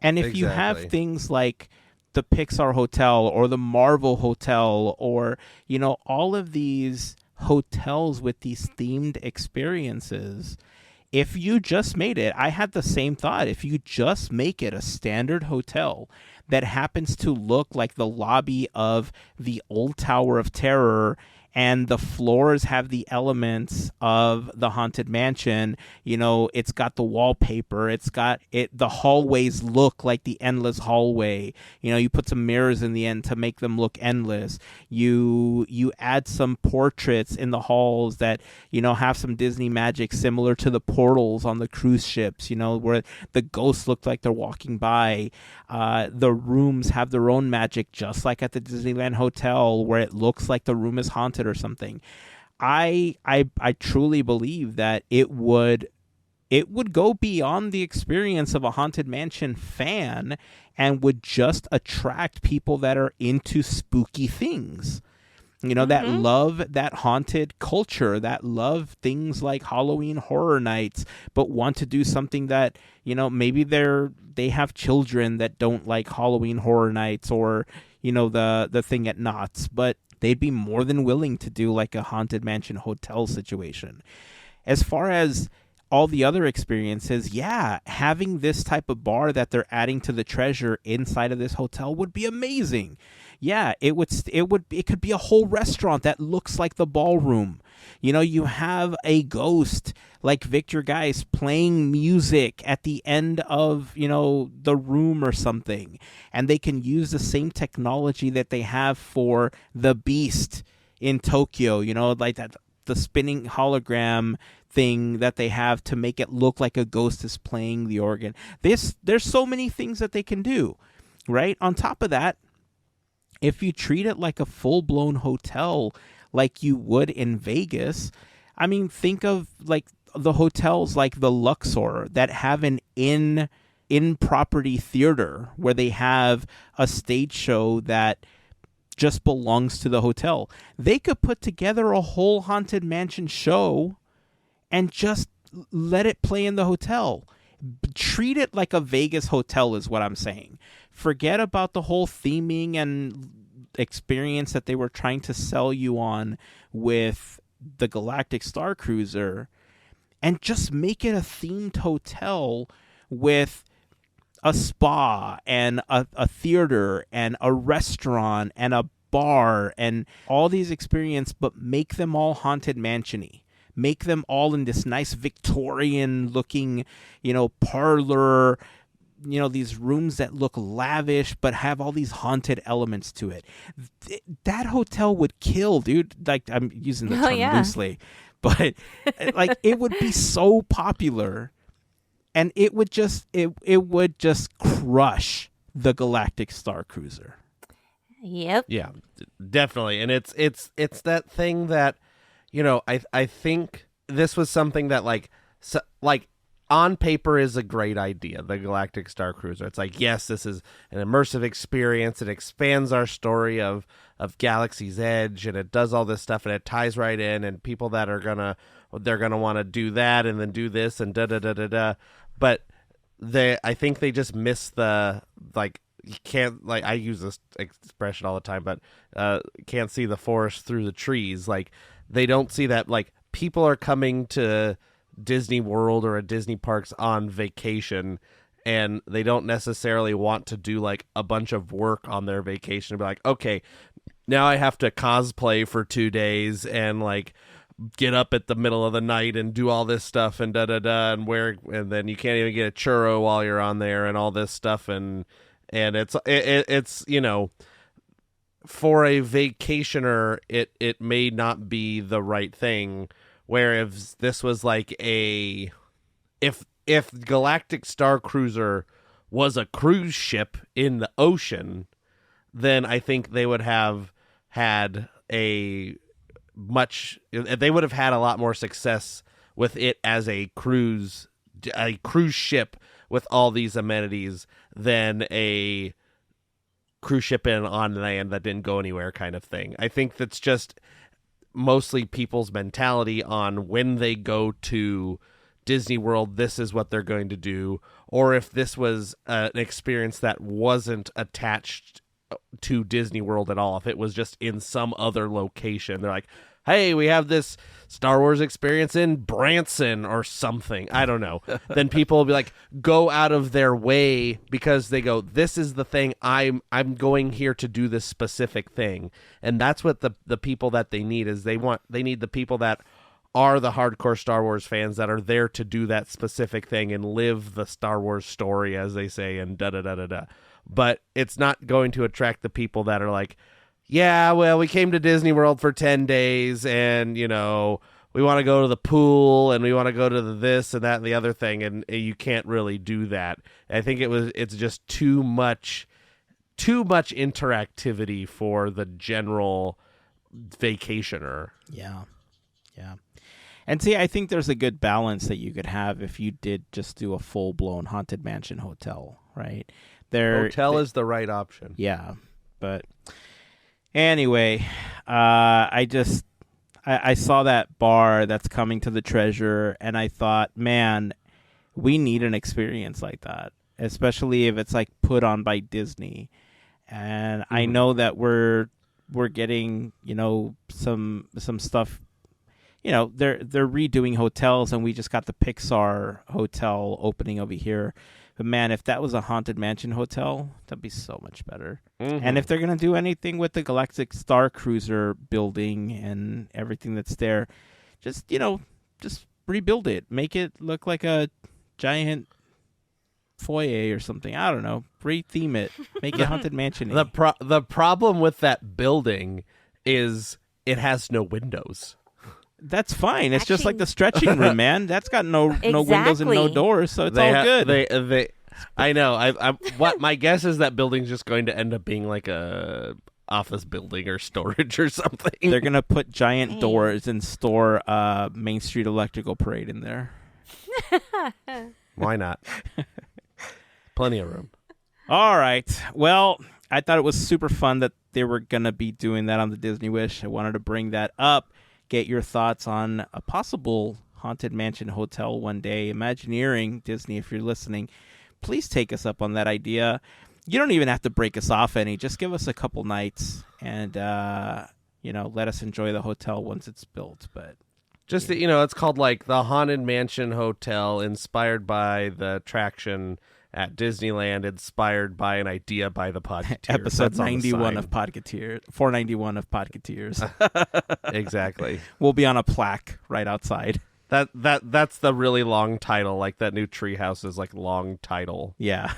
And if you have things like the Pixar Hotel or the Marvel Hotel or, all of these hotels with these themed experiences, if you just made it, I had the same thought. If you just make it a standard hotel that happens to look like the lobby of the old Tower of Terror, and the floors have the elements of the Haunted Mansion, it's got the wallpaper, the hallways look like the endless hallway. You put some mirrors in the end to make them look endless. You add some portraits in the halls that, have some Disney magic similar to the portals on the cruise ships, where the ghosts look like they're walking by. The rooms have their own magic, just like at the Disneyland Hotel, where it looks like the room is haunted or something. I truly believe that it would go beyond the experience of a Haunted Mansion fan and would just attract people that are into spooky things. That love that haunted culture, that love things like Halloween Horror Nights, but want to do something that, maybe they have children that don't like Halloween Horror Nights or, the thing at Knott's, but they'd be more than willing to do like a Haunted Mansion hotel situation. As far as all the other experiences, having this type of bar that they're adding to the treasure inside of this hotel would be amazing. It could be a whole restaurant that looks like the ballroom. You have a ghost like Victor Geis playing music at the end of, the room or something. And they can use the same technology that they have for the Beast in Tokyo, like that, the spinning hologram thing that they have to make it look like a ghost is playing the organ. There's so many things that they can do, right? On top of that, if you treat it like a full-blown hotel like you would in Vegas, I mean, think of like the hotels like the Luxor that have an in-property theater where they have a stage show that just belongs to the hotel. They could put together a whole Haunted Mansion show and just let it play in the hotel. Treat it like a Vegas hotel is what I'm saying. Forget about the whole theming and experience that they were trying to sell you on with the Galactic Star Cruiser, and just make it a themed hotel with a spa and a theater and a restaurant and a bar and all these experiences, but make them all Haunted Mansion-y. Make them all in this nice Victorian looking, parlor, these rooms that look lavish but have all these haunted elements to it. That hotel would kill, dude. Like, I'm using the term loosely, but like it would be so popular, and it would just crush the Galactic Star Cruiser. Yep. Yeah, definitely. And it's that thing that, I think this was something that like on paper is a great idea, the Galactic Star Cruiser. It's like, yes, this is an immersive experience. It expands our story of Galaxy's Edge, and it does all this stuff, and it ties right in, and people that are they're gonna want to do that and then do this and da. But I think they just miss the, like, you can't, like, I use this expression all the time, but can't see the forest through the trees. Like, they don't see that, like, people are coming to Disney World or a Disney parks on vacation, and they don't necessarily want to do like a bunch of work on their vacation and be like, okay, now I have to cosplay for 2 days and like get up at the middle of the night and do all this stuff and and then you can't even get a churro while you're on there and all this stuff, and it's for a vacationer it may not be the right thing. Where if this was like if Galactic Star Cruiser was a cruise ship in the ocean, then I think they would have had they would have had a lot more success with it as a cruise ship with all these amenities than a cruise ship on land that didn't go anywhere kind of thing. I think that's just mostly people's mentality on when they go to Disney World, this is what they're going to do. Or if this was an experience that wasn't attached to Disney World at all, if it was just in some other location, they're like, hey, we have this Star Wars experience in Branson or something. I don't know. Then people will be like, go out of their way because they go, this is the thing. I'm going here to do this specific thing. And that's what the people that they need is they need the people that are the hardcore Star Wars fans that are there to do that specific thing and live the Star Wars story, as they say, and da-da-da-da-da. But it's not going to attract the people that are like, yeah, well, we came to Disney World for 10 days and, we want to go to the pool and we want to go to this and that and the other thing. And you can't really do that. I think it's just too much interactivity for the general vacationer. Yeah. Yeah. And see, I think there's a good balance that you could have if you did just do a full-blown Haunted Mansion hotel, right? Hotel is the right option. Yeah. But anyway, I saw that bar that's coming to the Treasure, and I thought, man, we need an experience like that, especially if it's like put on by Disney. And I know that we're getting, some stuff. They're redoing hotels, and we just got the Pixar hotel opening over here. But man, if that was a Haunted Mansion hotel, that'd be so much better. Mm-hmm. And if they're going to do anything with the Galactic Star Cruiser building and everything that's there, just rebuild it. Make it look like a giant foyer or something. I don't know. Retheme it. Make it Haunted Mansion. The problem with that building is it has no windows. That's fine. It's just like the stretching room, man. That's got no windows and no doors, so it's all good. I know. What my guess is that building's just going to end up being like a office building or storage or something. They're gonna put giant doors and store Main Street Electrical Parade in there. Why not? Plenty of room. All right. Well, I thought it was super fun that they were gonna be doing that on the Disney Wish. I wanted to bring that up. Get your thoughts on a possible Haunted Mansion hotel one day. Imagineering, Disney, if you're listening, please take us up on that idea. You don't even have to break us off any. Just give us a couple nights and, let us enjoy the hotel once it's built. But it's called like the Haunted Mansion Hotel, inspired by the attraction at Disneyland, inspired by an idea by the Podketeers. Episode 91 of Podketeers. 491 of Podketeers. Exactly. We'll be on a plaque right outside. That's the really long title. Like that new treehouse is like long title. Yeah.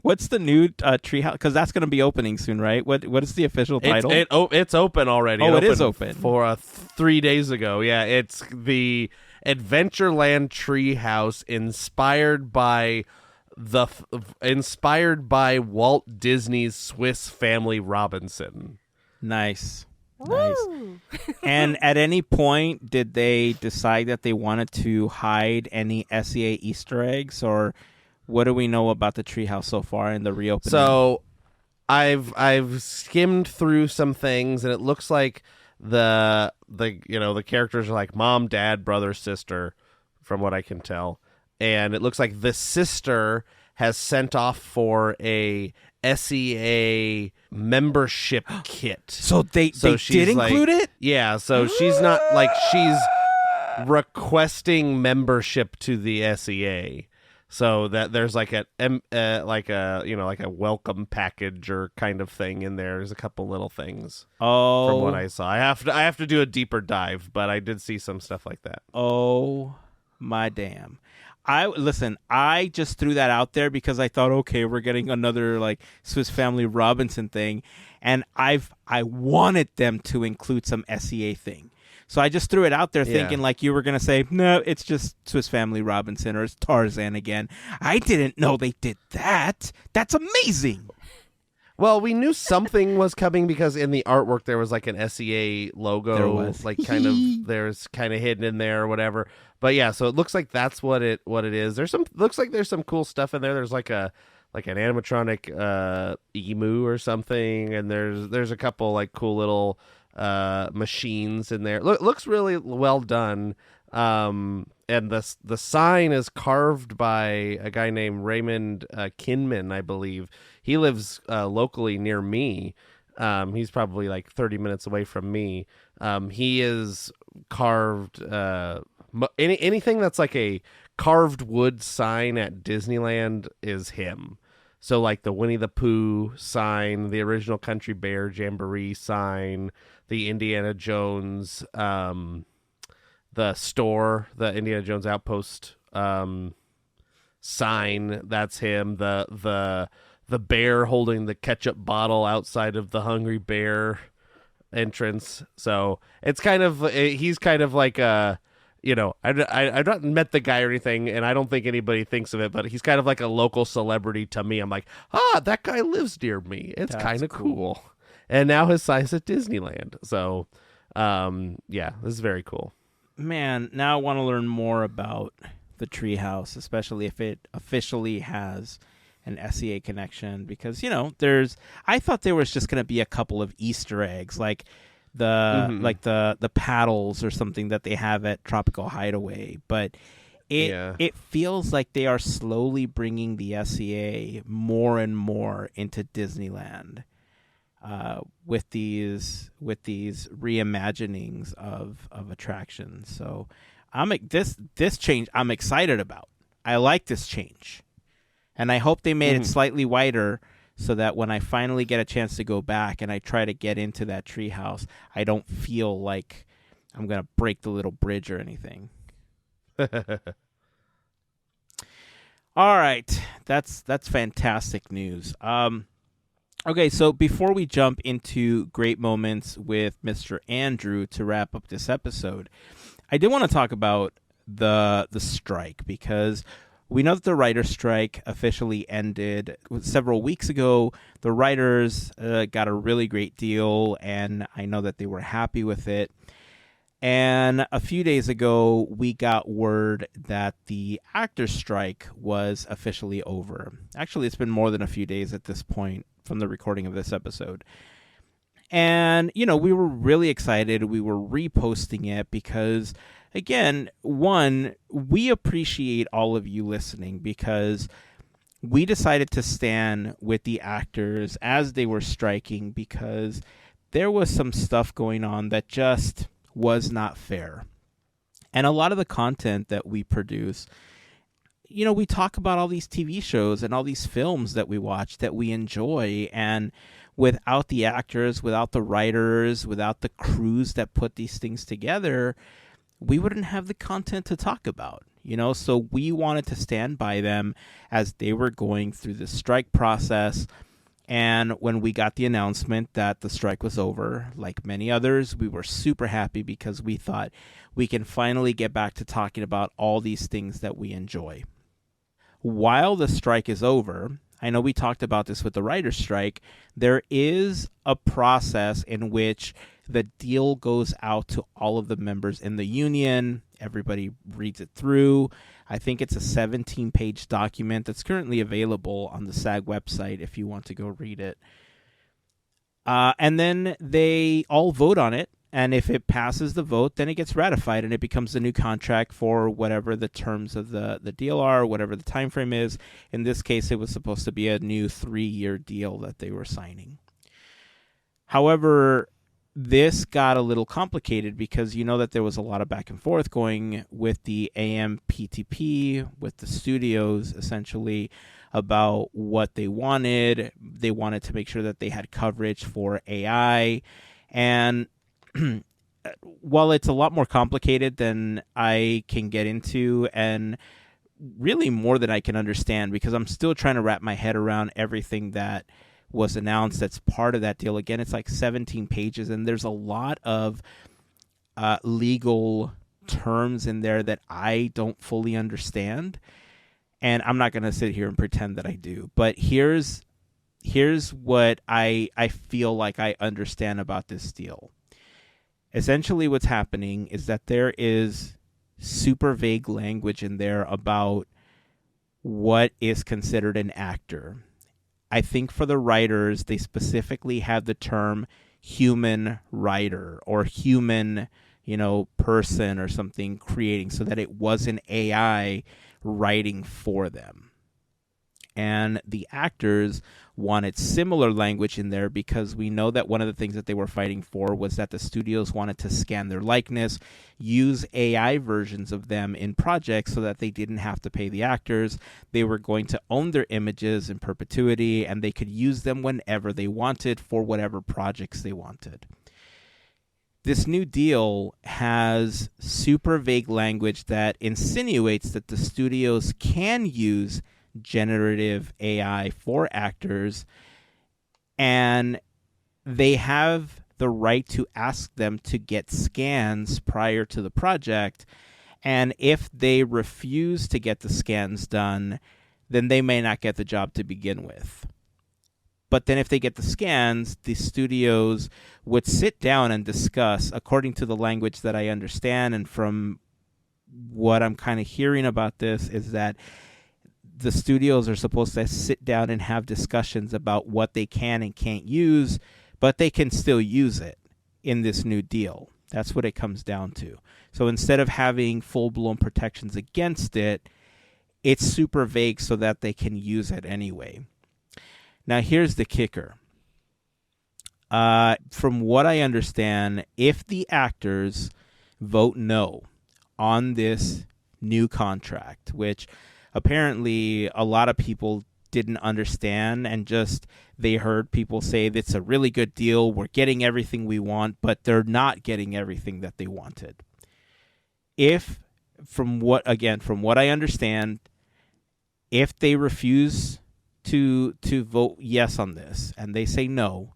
What's the new treehouse? Because that's going to be opening soon, right? What is the official title? It's open already. Oh, it is open. For 3 days ago. Yeah, it's the Adventureland Treehouse, inspired by Walt Disney's Swiss Family Robinson. Nice. And at any point, did they decide that they wanted to hide any SEA Easter eggs, or what do we know about the treehouse so far in the reopening? So, I've skimmed through some things, and it looks like the characters are like mom, dad, brother, sister, from what I can tell. And it looks like the sister has sent off for a SEA membership kit. So they did include it? Yeah, so she's not like she's requesting membership to the SEA. So that there's like a welcome package or kind of thing in there. There's a couple little things. Oh, from what I saw. I have to do a deeper dive, but I did see some stuff like that. Oh my damn. I just threw that out there because I thought, okay, we're getting another like Swiss Family Robinson thing, and I wanted them to include some SEA thing. So I just threw it out there thinking like you were going to say, no, it's just Swiss Family Robinson or it's Tarzan again. I didn't know they did that. That's amazing. Well, we knew something was coming because in the artwork there was like an SEA logo, there was. like there's kind of hidden in there or whatever. But yeah, so it looks like that's what it is. Looks like there's some cool stuff in there. There's like an animatronic emu or something, and there's a couple like cool little machines in there. Looks really well done. And the sign is carved by a guy named Raymond Kinman, I believe. He lives locally near me. He's probably like 30 minutes away from me. He is carved anything that's like a carved wood sign at Disneyland is him. So like the Winnie the Pooh sign, the original Country Bear Jamboree sign, the Indiana Jones the store, the Indiana Jones Outpost sign, that's him. The bear holding the ketchup bottle outside of the Hungry Bear entrance. So it's kind of, he's kind of like a, I've not met the guy or anything, and I don't think anybody thinks of it, but he's kind of like a local celebrity to me. I'm like, that guy lives near me. It's kind of cool. And now his sign's at Disneyland. So, this is very cool. Man, now I want to learn more about the treehouse, especially if it officially has an SEA connection, because I thought there was just going to be a couple of Easter eggs, like the paddles or something that they have at Tropical Hideaway, but it feels like they are slowly bringing the SEA more and more into Disneyland with these reimaginings of attractions. So this change I'm excited about. I like this change. And I hope they made it slightly wider so that when I finally get a chance to go back and I try to get into that treehouse, I don't feel like I'm going to break the little bridge or anything. All right. That's fantastic news. Okay, so before we jump into great moments with Mr. Andrew to wrap up this episode, I did want to talk about the strike, because we know that the writer's strike officially ended several weeks ago. The writers got a really great deal, and I know that they were happy with it. And a few days ago, we got word that the actors' strike was officially over. Actually, it's been more than a few days at this point from the recording of this episode. And, we were really excited. We were reposting it because, again, one, we appreciate all of you listening, because we decided to stand with the actors as they were striking, because there was some stuff going on that just was not fair. And a lot of the content that we produce, we talk about all these TV shows and all these films that we watch that we enjoy, and without the actors, without the writers, without the crews that put these things together, we wouldn't have the content to talk about, so we wanted to stand by them as they were going through the strike process. And when we got the announcement that the strike was over, like many others, we were super happy, because we thought we can finally get back to talking about all these things that we enjoy. While the strike is over, I know we talked about this with the writer's strike, there is a process in which the deal goes out to all of the members in the union. Everybody reads it through. I think it's a 17-page document that's currently available on the SAG website if you want to go read it. And then they all vote on it. And if it passes the vote, then it gets ratified and it becomes a new contract for whatever the terms of the deal are, whatever the time frame is. In this case, it was supposed to be a new 3-year deal that they were signing. However, this got a little complicated, because that there was a lot of back and forth going with the AMPTP, with the studios, essentially, about what they wanted. They wanted to make sure that they had coverage for AI. And while it's a lot more complicated than I can get into, and really more than I can understand, because I'm still trying to wrap my head around everything that was announced that's part of that deal. Again, it's like 17 pages, and there's a lot of legal terms in there that I don't fully understand, and I'm not going to sit here and pretend that I do. But here's what I feel like I understand about this deal. Essentially, what's happening is that there is super vague language in there about what is considered an actor. I think for the writers, they specifically have the term human writer or human, person or something creating, so that it wasn't AI writing for them. And the actors wanted similar language in there because we know that one of the things that they were fighting for was that the studios wanted to scan their likeness, use AI versions of them in projects so that they didn't have to pay the actors. They were going to own their images in perpetuity, and they could use them whenever they wanted for whatever projects they wanted. This new deal has super vague language that insinuates that the studios can use generative AI for actors, and they have the right to ask them to get scans prior to the project. And if they refuse to get the scans done, then they may not get the job to begin with. But then if they get the scans, the studios would sit down and discuss, according to the language that I understand, and from what I'm kind of hearing about this, is that the studios are supposed to sit down and have discussions about what they can and can't use, but they can still use it in this new deal. That's what it comes down to. So instead of having full-blown protections against it, it's super vague so that they can use it anyway. Now, here's the kicker. From what I understand, if the actors vote no on this new contract, which apparently a lot of people didn't understand, and just they heard people say it's a really good deal, we're getting everything we want, but they're not getting everything that they wanted. If, from what I understand, if they refuse to vote yes on this and they say no,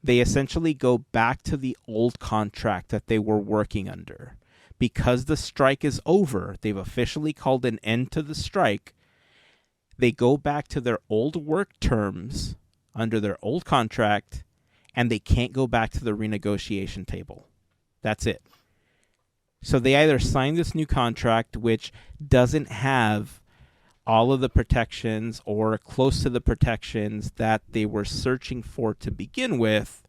they essentially go back to the old contract that they were working under. Because the strike is over, they've officially called an end to the strike. They go back to their old work terms under their old contract, and they can't go back to the renegotiation table. That's it. So they either sign this new contract, which doesn't have all of the protections or close to the protections that they were searching for to begin with,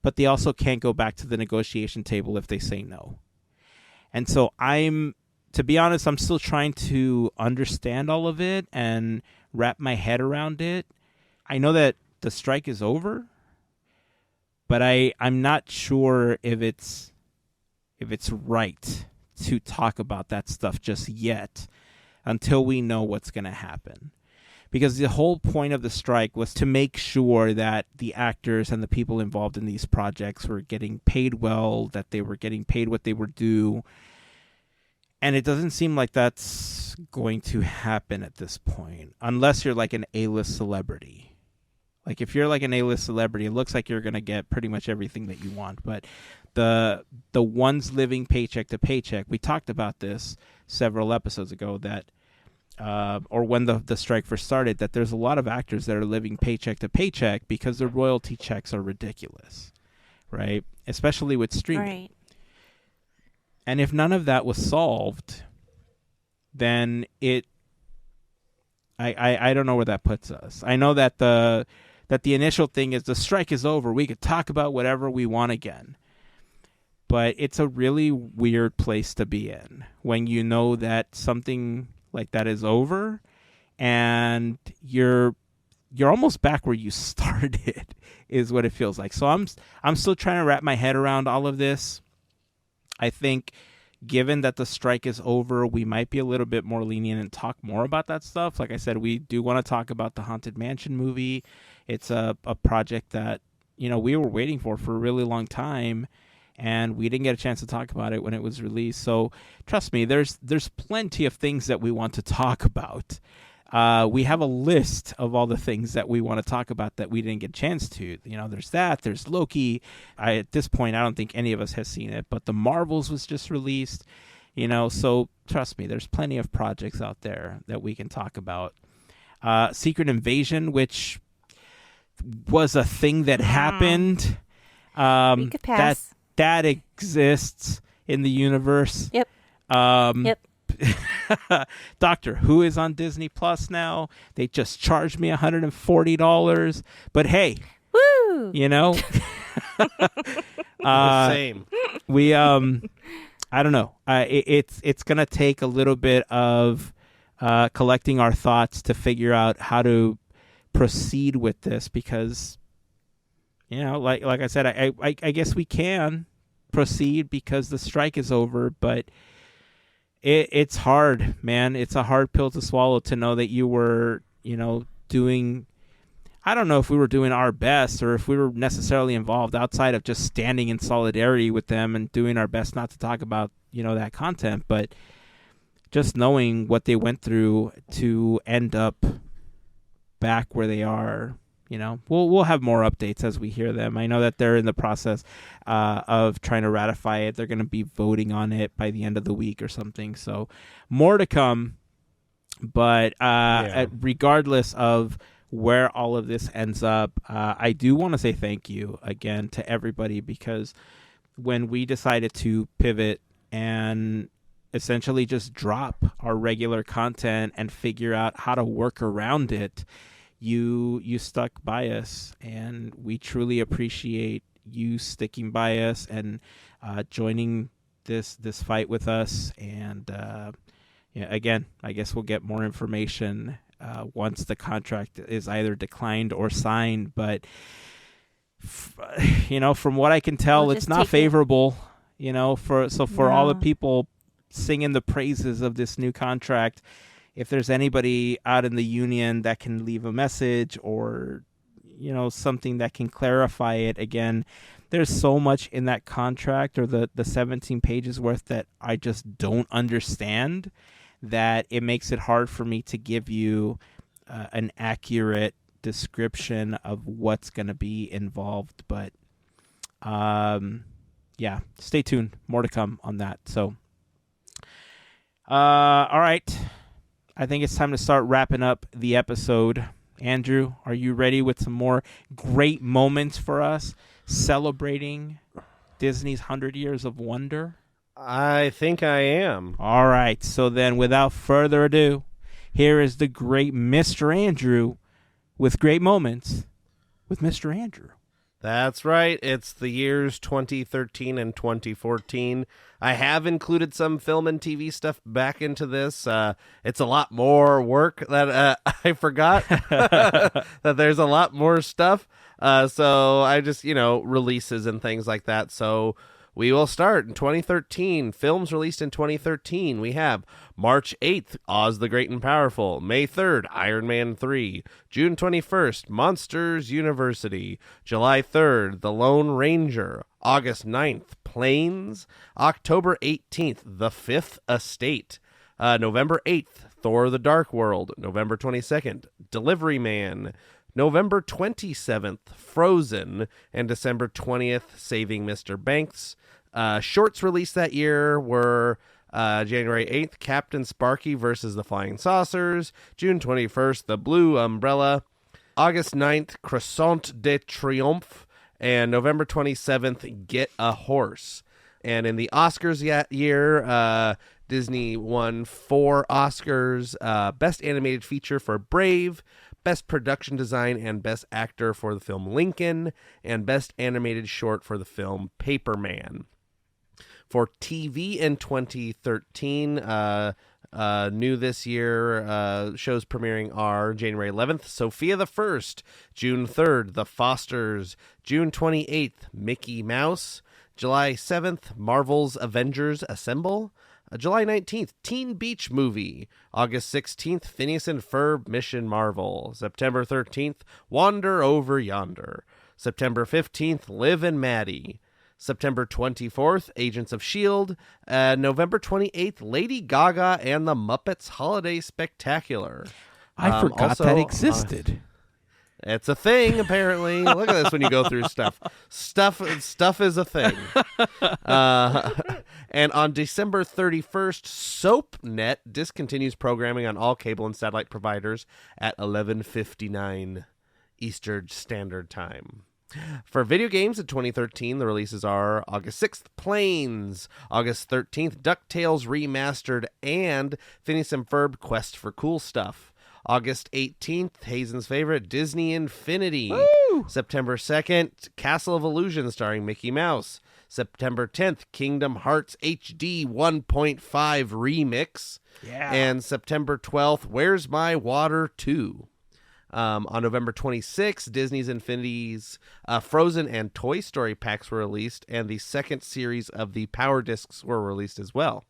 but they also can't go back to the negotiation table if they say no. And so to be honest, I'm still trying to understand all of it and wrap my head around it. I know that the strike is over, but I'm not sure if it's right to talk about that stuff just yet until we know what's going to happen. Because the whole point of the strike was to make sure that the actors and the people involved in these projects were getting paid well, that they were getting paid what they were due. And it doesn't seem like that's going to happen at this point, unless you're like an A-list celebrity. Like if you're like an A-list celebrity, it looks like you're going to get pretty much everything that you want. But the ones living paycheck to paycheck, we talked about this several episodes ago, that or when the strike first started, that there's a lot of actors that are living paycheck to paycheck because their royalty checks are ridiculous, right? Especially with streaming. Right. And if none of that was solved, then I don't know where that puts us. I know that the initial thing is the strike is over. We could talk about whatever we want again. But it's a really weird place to be in when you know that something like that is over and you're almost back where you started is what it feels like. So I'm still trying to wrap my head around all of this. I think given that the strike is over, we might be a little bit more lenient and talk more about that stuff. Like I said, we do want to talk about the Haunted Mansion movie. It's a project that, we were waiting for a really long time, and we didn't get a chance to talk about it when it was released. So trust me, there's plenty of things that we want to talk about. We have a list of all the things that we want to talk about that we didn't get a chance to. There's that. There's Loki. At this point, I don't think any of us has seen it, but The Marvels was just released. So trust me, there's plenty of projects out there that we can talk about. Secret Invasion, which was a thing that happened. We could pass. That exists in the universe. Yep. Yep. Doctor Who is on Disney Plus now. They just charged me $140, but hey, woo! Same. We I don't know. It's gonna take a little bit of collecting our thoughts to figure out how to proceed with this, because, like I said, I guess we can proceed because the strike is over, but it's hard, man. It's a hard pill to swallow to know that you were, doing, I don't know if we were doing our best or if we were necessarily involved outside of just standing in solidarity with them and doing our best not to talk about, that content, but just knowing what they went through to end up back where they are. We'll have more updates as we hear them. I know that they're in the process of trying to ratify it. They're going to be voting on it by the end of the week or something. So more to come. But regardless of where all of this ends up, I do want to say thank you again to everybody, because when we decided to pivot and essentially just drop our regular content and figure out how to work around it, you stuck by us, and we truly appreciate you sticking by us and joining this fight with us. And again, I guess we'll get more information once the contract is either declined or signed, but from what I can tell, it's not favorable, for all the people singing the praises of this new contract. If there's anybody out in the union that can leave a message or, something that can clarify it, again, there's so much in that contract, or the 17 pages worth, that I just don't understand, that it makes it hard for me to give you an accurate description of what's going to be involved. But stay tuned. More to come on that. So, all right. I think it's time to start wrapping up the episode. Andrew, are you ready with some more great moments for us celebrating Disney's 100 Years of Wonder? I think I am. All right. So then, without further ado, here is the great Mr. Andrew with great moments with Mr. Andrew. That's right. It's the years 2013 and 2014. I have included some film and TV stuff back into this. It's a lot more work that I forgot that there's a lot more stuff. So I just, releases and things like that. So we will start in 2013. Films released in 2013. We have March 8th, Oz the Great and Powerful. May 3rd, Iron Man 3. June 21st, Monsters University. July 3rd, The Lone Ranger. August 9th, Planes. October 18th, The Fifth Estate. November 8th, Thor the Dark World. November 22nd, Delivery Man. November 27th, Frozen, and December 20th, Saving Mr. Banks. Shorts released that year were January 8th, Captain Sparky versus the Flying Saucers. June 21st, The Blue Umbrella. August 9th, Croissant de Triomphe. And November 27th, Get a Horse. And in the Oscars that year, Disney won 4 Oscars. Best Animated Feature for Brave, Best Production Design and Best Actor for the film Lincoln, and Best Animated Short for the film Paperman. For TV in 2013, new this year, shows premiering are January 11th, Sophia the First, June 3rd, The Fosters, June 28th, Mickey Mouse, July 7th, Marvel's Avengers Assemble, July 19th, Teen Beach Movie. August 16th, Phineas and Ferb Mission Marvel. September 13th, Wander Over Yonder. September 15th, Liv and Maddie. September 24th, Agents of S.H.I.E.L.D. November 28th, Lady Gaga and the Muppets Holiday Spectacular. I forgot that existed. It's a thing, apparently. Look at this when you go through stuff. Stuff is a thing. And on December 31st, SoapNet discontinues programming on all cable and satellite providers at 11:59 Eastern Standard Time. For video games in 2013, the releases are August 6th, Planes, August 13th, DuckTales Remastered, and Phineas and Ferb Quest for Cool Stuff. August 18th, Heyzen's favorite, Disney Infinity. Woo! September 2nd, Castle of Illusion starring Mickey Mouse. September 10th, Kingdom Hearts HD 1.5 Remix. Yeah. And September 12th, Where's My Water 2. On November 26th, Disney's Infinity's Frozen and Toy Story packs were released, and the second series of the Power Discs were released as well.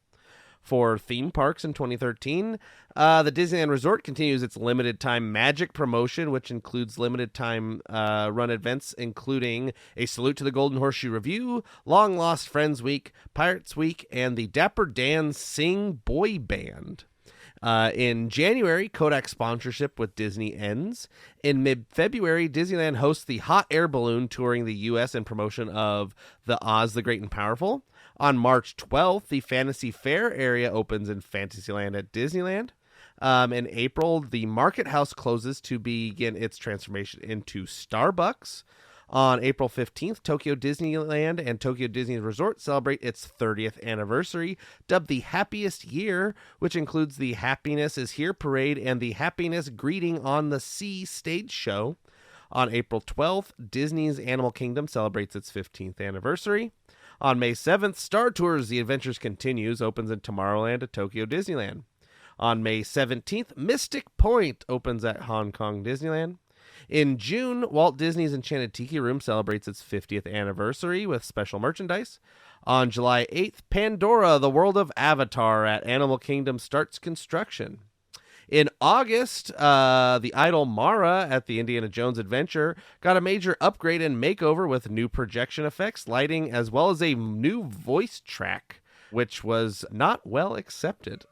For theme parks in 2013, the Disneyland Resort continues its limited time Magic promotion, which includes limited time run events, including a Salute to the Golden Horseshoe Review, Long Lost Friends Week, Pirates Week, and the Dapper Dan Sing Boy Band. In January, Kodak sponsorship with Disney ends. In mid-February, Disneyland hosts the Hot Air Balloon touring the U.S. in promotion of the Oz the Great and Powerful. On March 12th, the Fantasy Fair area opens in Fantasyland at Disneyland. In April, the Market House closes to begin its transformation into Starbucks. On April 15th, Tokyo Disneyland and Tokyo Disney Resort celebrate its 30th anniversary, dubbed the Happiest Year, which includes the Happiness is Here parade and the Happiness Greeting on the Sea stage show. On April 12th, Disney's Animal Kingdom celebrates its 15th anniversary. On May 7th, Star Tours The Adventures Continues opens in Tomorrowland at Tokyo Disneyland. On May 17th, Mystic Point opens at Hong Kong Disneyland. In June, Walt Disney's Enchanted Tiki Room celebrates its 50th anniversary with special merchandise. On July 8th, Pandora, the World of Avatar at Animal Kingdom starts construction. In August, the idol Mara at the Indiana Jones Adventure got a major upgrade and makeover with new projection effects, lighting, as well as a new voice track, which was not well accepted.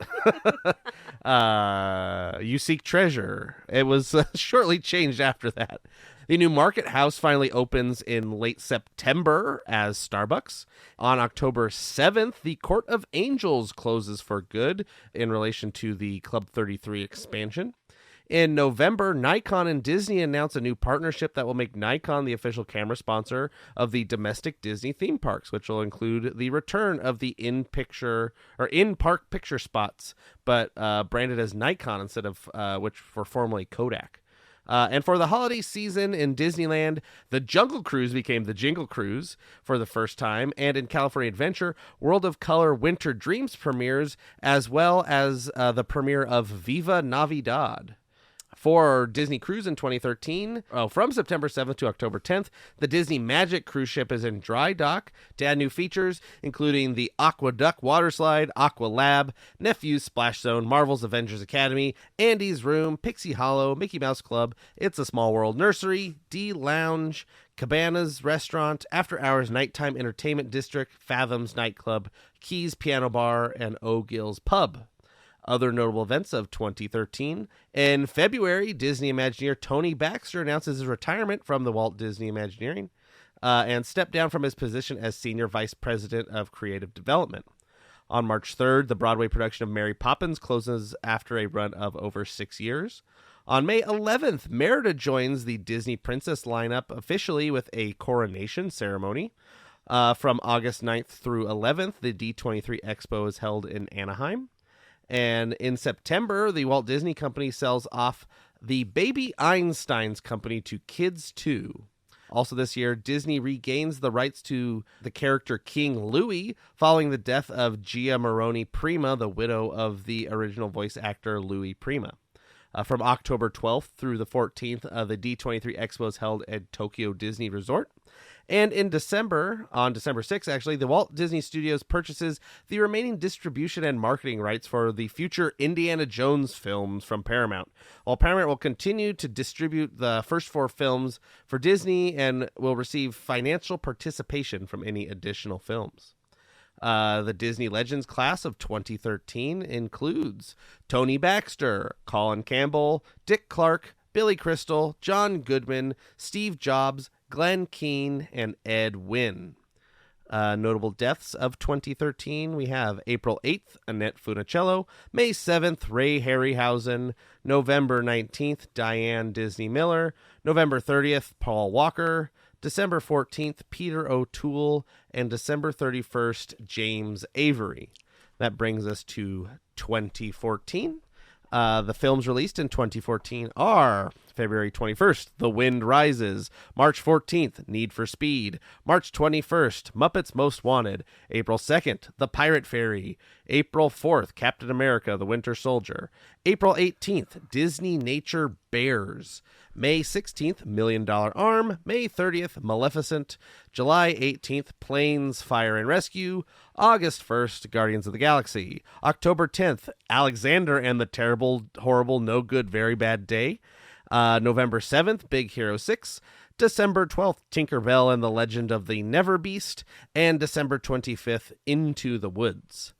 You Seek Treasure. It was shortly changed after that. The new Market House finally opens in late September as Starbucks. On October 7th, the Court of Angels closes for good in relation to the Club 33 expansion. In November, Nikon and Disney announced a new partnership that will make Nikon the official camera sponsor of the domestic Disney theme parks, which will include the return of the in-park picture spots, but branded as Nikon instead of which were formerly Kodak. And for the holiday season in Disneyland, the Jungle Cruise became the Jingle Cruise for the first time. And in California Adventure, World of Color Winter Dreams premieres, as well as the premiere of Viva Navidad. For Disney Cruise in 2013, from September 7th to October 10th, the Disney Magic cruise ship is in dry dock to add new features, including the Aqua Duck Water Slide, Aqua Lab, Nephew's Splash Zone, Marvel's Avengers Academy, Andy's Room, Pixie Hollow, Mickey Mouse Club, It's a Small World Nursery, D Lounge, Cabana's Restaurant, After Hours Nighttime Entertainment District, Fathom's Nightclub, Keys Piano Bar, and O'Gill's Pub. Other notable events of 2013. In February, Disney Imagineer Tony Baxter announces his retirement from the Walt Disney Imagineering and stepped down from his position as Senior Vice President of Creative Development. On March 3rd, the Broadway production of Mary Poppins closes after a run of over 6 years. On May 11th, Merida joins the Disney Princess lineup officially with a coronation ceremony. From August 9th through 11th, the D23 Expo is held in Anaheim. And in September, the Walt Disney Company sells off the Baby Einstein's Company to Kids 2. Also this year, Disney regains the rights to the character King Louie following the death of Gia Moroni Prima, the widow of the original voice actor Louis Prima. From October 12th through the 14th, the D23 Expo is held at Tokyo Disney Resort. And in December, on December 6th, actually, the Walt Disney Studios purchases the remaining distribution and marketing rights for the future Indiana Jones films from Paramount. While Paramount will continue to distribute the first 4 films for Disney and will receive financial participation from any additional films. The Disney Legends class of 2013 includes Tony Baxter, Colin Campbell, Dick Clark, Billy Crystal, John Goodman, Steve Jobs, Glenn Keane, and Ed Wynn. Notable deaths of 2013, we have April 8th, Annette Funicello, May 7th, Ray Harryhausen, November 19th, Diane Disney Miller, November 30th, Paul Walker, December 14th, Peter O'Toole, and December 31st, James Avery. That brings us to 2014. The films released in 2014 are February 21st, The Wind Rises. March 14th, Need for Speed. March 21st, Muppets Most Wanted. April 2nd, The Pirate Fairy. April 4th, Captain America, The Winter Soldier. April 18th, Disney Nature Bears. May 16th, $1 Million Arm. May 30th, Maleficent. July 18th, Planes, Fire and Rescue. August 1st, Guardians of the Galaxy. October 10th, Alexander and the Terrible, Horrible, No Good, Very Bad Day. November 7th, Big Hero 6. December 12th, Tinkerbell and the Legend of the Never Beast. And December 25th, Into the Woods.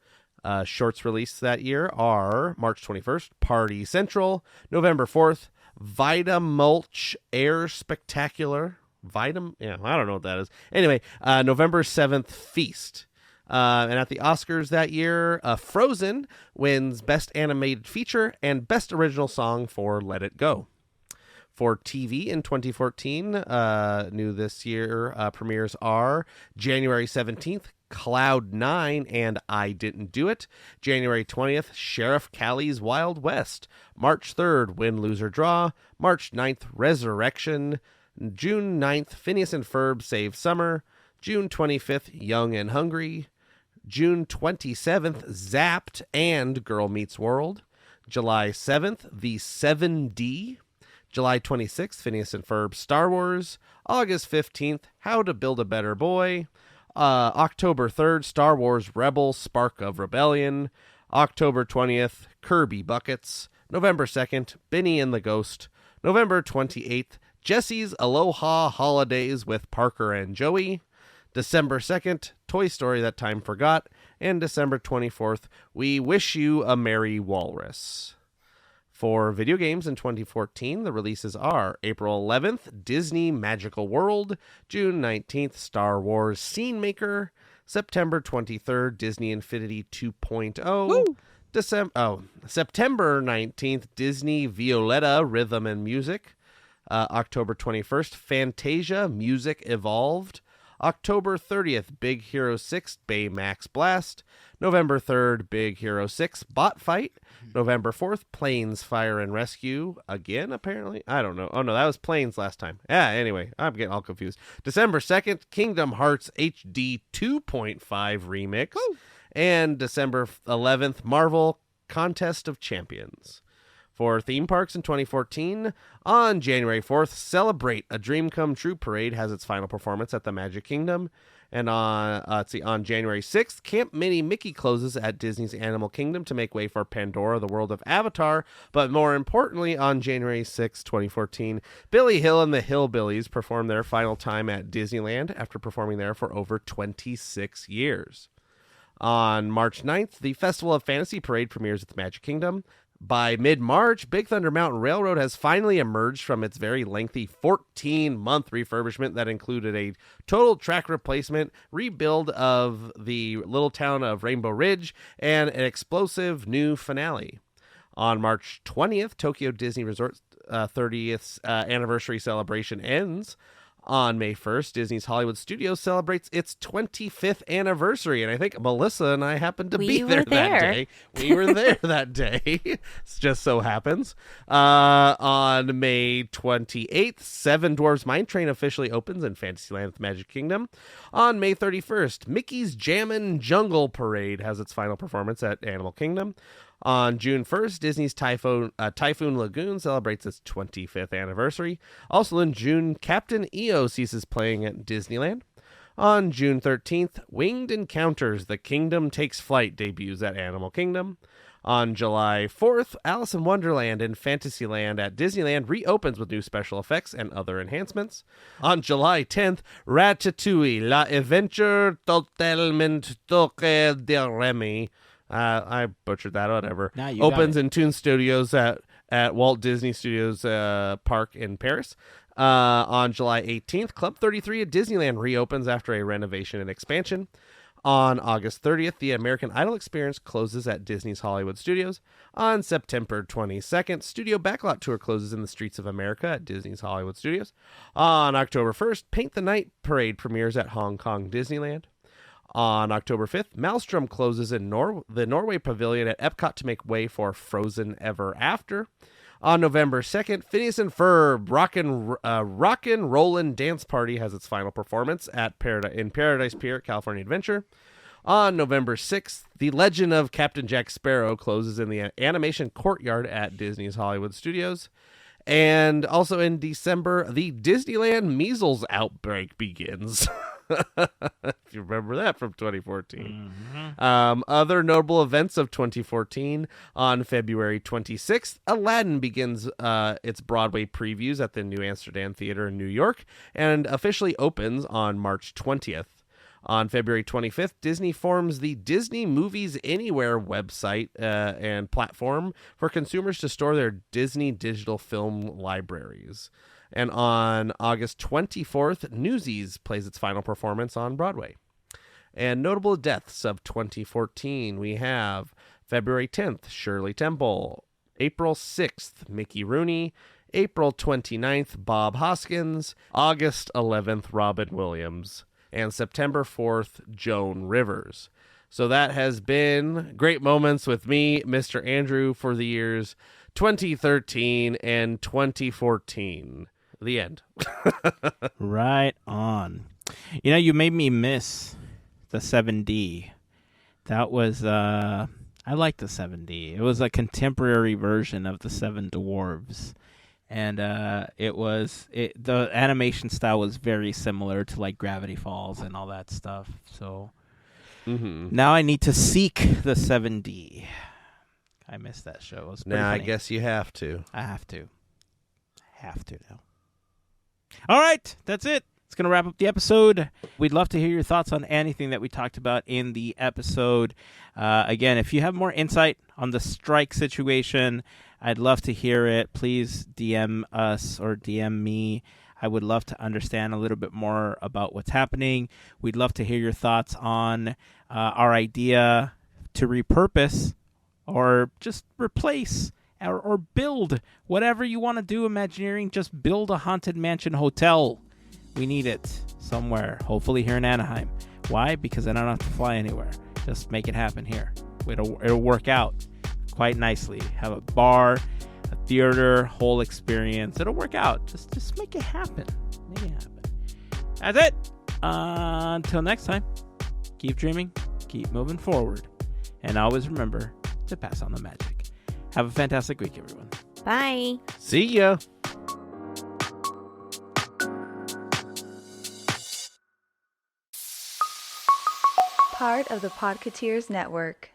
Shorts released that year are March 21st, Party Central. November 4th, Vitamulch Air Spectacular. I don't know what that is. Anyway, November 7th, Feast. And at the Oscars that year, Frozen wins Best Animated Feature and Best Original Song for Let It Go. For TV in 2014, new this year, premieres are January 17th, Cloud 9 and I Didn't Do It. January 20th, Sheriff Callie's Wild West. March 3rd, Win, Lose, or Draw. March 9th, Resurrection. June 9th, Phineas and Ferb Save Summer. June 25th, Young and Hungry. June 27th, Zapped and Girl Meets World. July 7th, The 7D. July 26th, Phineas and Ferb Star Wars. August 15th, How to Build a Better Boy. October 3rd, Star Wars Rebels Spark of Rebellion. October 20th, Kirby Buckets. November 2nd, Benny and the Ghost. November 28th, Jesse's Aloha Holidays with Parker and Joey. December 2nd, Toy Story That Time Forgot. And December 24th, We Wish You a Merry Walrus. For video games in 2014, the releases are April 11th, Disney Magical World. June 19th, Star Wars Scene Maker. September 23rd, Disney Infinity 2.0. September 19th, Disney Violetta Rhythm and Music. October 21st, Fantasia Music Evolved. October 30th, Big Hero 6 Baymax Blast. November 3rd, Big Hero 6 Bot Fight. November 4th, Planes, Fire and Rescue. Again, apparently? I don't know. Oh, no, that was Planes last time. Yeah, anyway, I'm getting all confused. December 2nd, Kingdom Hearts HD 2.5 Remix. Woo! And December 11th, Marvel Contest of Champions. For theme parks in 2014, on January 4th, Celebrate A Dream Come True Parade has its final performance at the Magic Kingdom. And on January 6th, Camp Mini Mickey closes at Disney's Animal Kingdom to make way for Pandora, the World of Avatar. But more importantly, on January 6th, 2014, Billy Hill and the Hillbillies perform their final time at Disneyland after performing there for over 26 years. On March 9th, the Festival of Fantasy Parade premieres at the Magic Kingdom. By mid-March, Big Thunder Mountain Railroad has finally emerged from its very lengthy 14-month refurbishment that included a total track replacement, rebuild of the little town of Rainbow Ridge, and an explosive new finale. On March 20th, Tokyo Disney Resort's 30th anniversary celebration ends. On May 1st, Disney's Hollywood Studios celebrates its 25th anniversary, and I think Melissa and I happened to be there that day. We were there that day. It just so happens. On May 28th, Seven Dwarfs Mine Train officially opens in Fantasyland at the Magic Kingdom. On May 31st, Mickey's Jammin' Jungle Parade has its final performance at Animal Kingdom. On June 1st, Disney's Typhoon Lagoon celebrates its 25th anniversary. Also in June, Captain EO ceases playing at Disneyland. On June 13th, Winged Encounters, The Kingdom Takes Flight debuts at Animal Kingdom. On July 4th, Alice in Wonderland and Fantasyland at Disneyland reopens with new special effects and other enhancements. On July 10th, Ratatouille, La Aventure Totalement Toque de Remy, I butchered that, whatever. Opens in Toon Studios at Walt Disney Studios Park in Paris. On July 18th, Club 33 at Disneyland reopens after a renovation and expansion. On August 30th, the American Idol Experience closes at Disney's Hollywood Studios. On September 22nd, Studio Backlot Tour closes in the Streets of America at Disney's Hollywood Studios. On October 1st, Paint the Night Parade premieres at Hong Kong Disneyland. On October 5th, Maelstrom closes in the Norway Pavilion at Epcot to make way for Frozen Ever After. On November 2nd, Phineas and Ferb Rockin' Rollin' Dance Party has its final performance at Paradise Pier at California Adventure. On November 6th, The Legend of Captain Jack Sparrow closes in the animation courtyard at Disney's Hollywood Studios. And also in December, the Disneyland measles outbreak begins. If you remember that from 2014. Mm-hmm. Other notable events of 2014. On February 26th, Aladdin begins its Broadway previews at the New Amsterdam Theater in New York and officially opens on March 20th. On February 25th, Disney forms the Disney Movies Anywhere website and platform for consumers to store their Disney digital film libraries. And on August 24th, Newsies plays its final performance on Broadway. And notable deaths of 2014, we have February 10th, Shirley Temple. April 6th, Mickey Rooney. April 29th, Bob Hoskins. August 11th, Robin Williams. And September 4th, Joan Rivers. So that has been Great Moments with me, Mr. Andrew, for the years 2013 and 2014. The end. Right on. You know, you made me miss the 7D. That was, I like the 7D. It was a contemporary version of the Seven Dwarves. And the animation style was very similar to like Gravity Falls and all that stuff. So now I need to seek the 7D. I missed that show. It was pretty funny. I guess you have to. I have to now. All right, that's it. It's going to wrap up the episode. We'd love to hear your thoughts on anything that we talked about in the episode. Again, if you have more insight on the strike situation, I'd love to hear it. Please DM us or DM me. I would love to understand a little bit more about what's happening. We'd love to hear your thoughts on our idea to repurpose or just replace or build whatever you want to do. Imagineering, just build a Haunted Mansion hotel. We need it somewhere, hopefully here in Anaheim. Why? Because I don't have to fly anywhere. Just make it happen here. It'll work out quite nicely. Have a bar, a theater, whole experience. It'll work out. Just make it happen. Make it happen. That's it. Until next time, keep dreaming, keep moving forward, and always remember to pass on the magic. Have a fantastic week, everyone. Bye. See ya. Part of the Podketeers Network.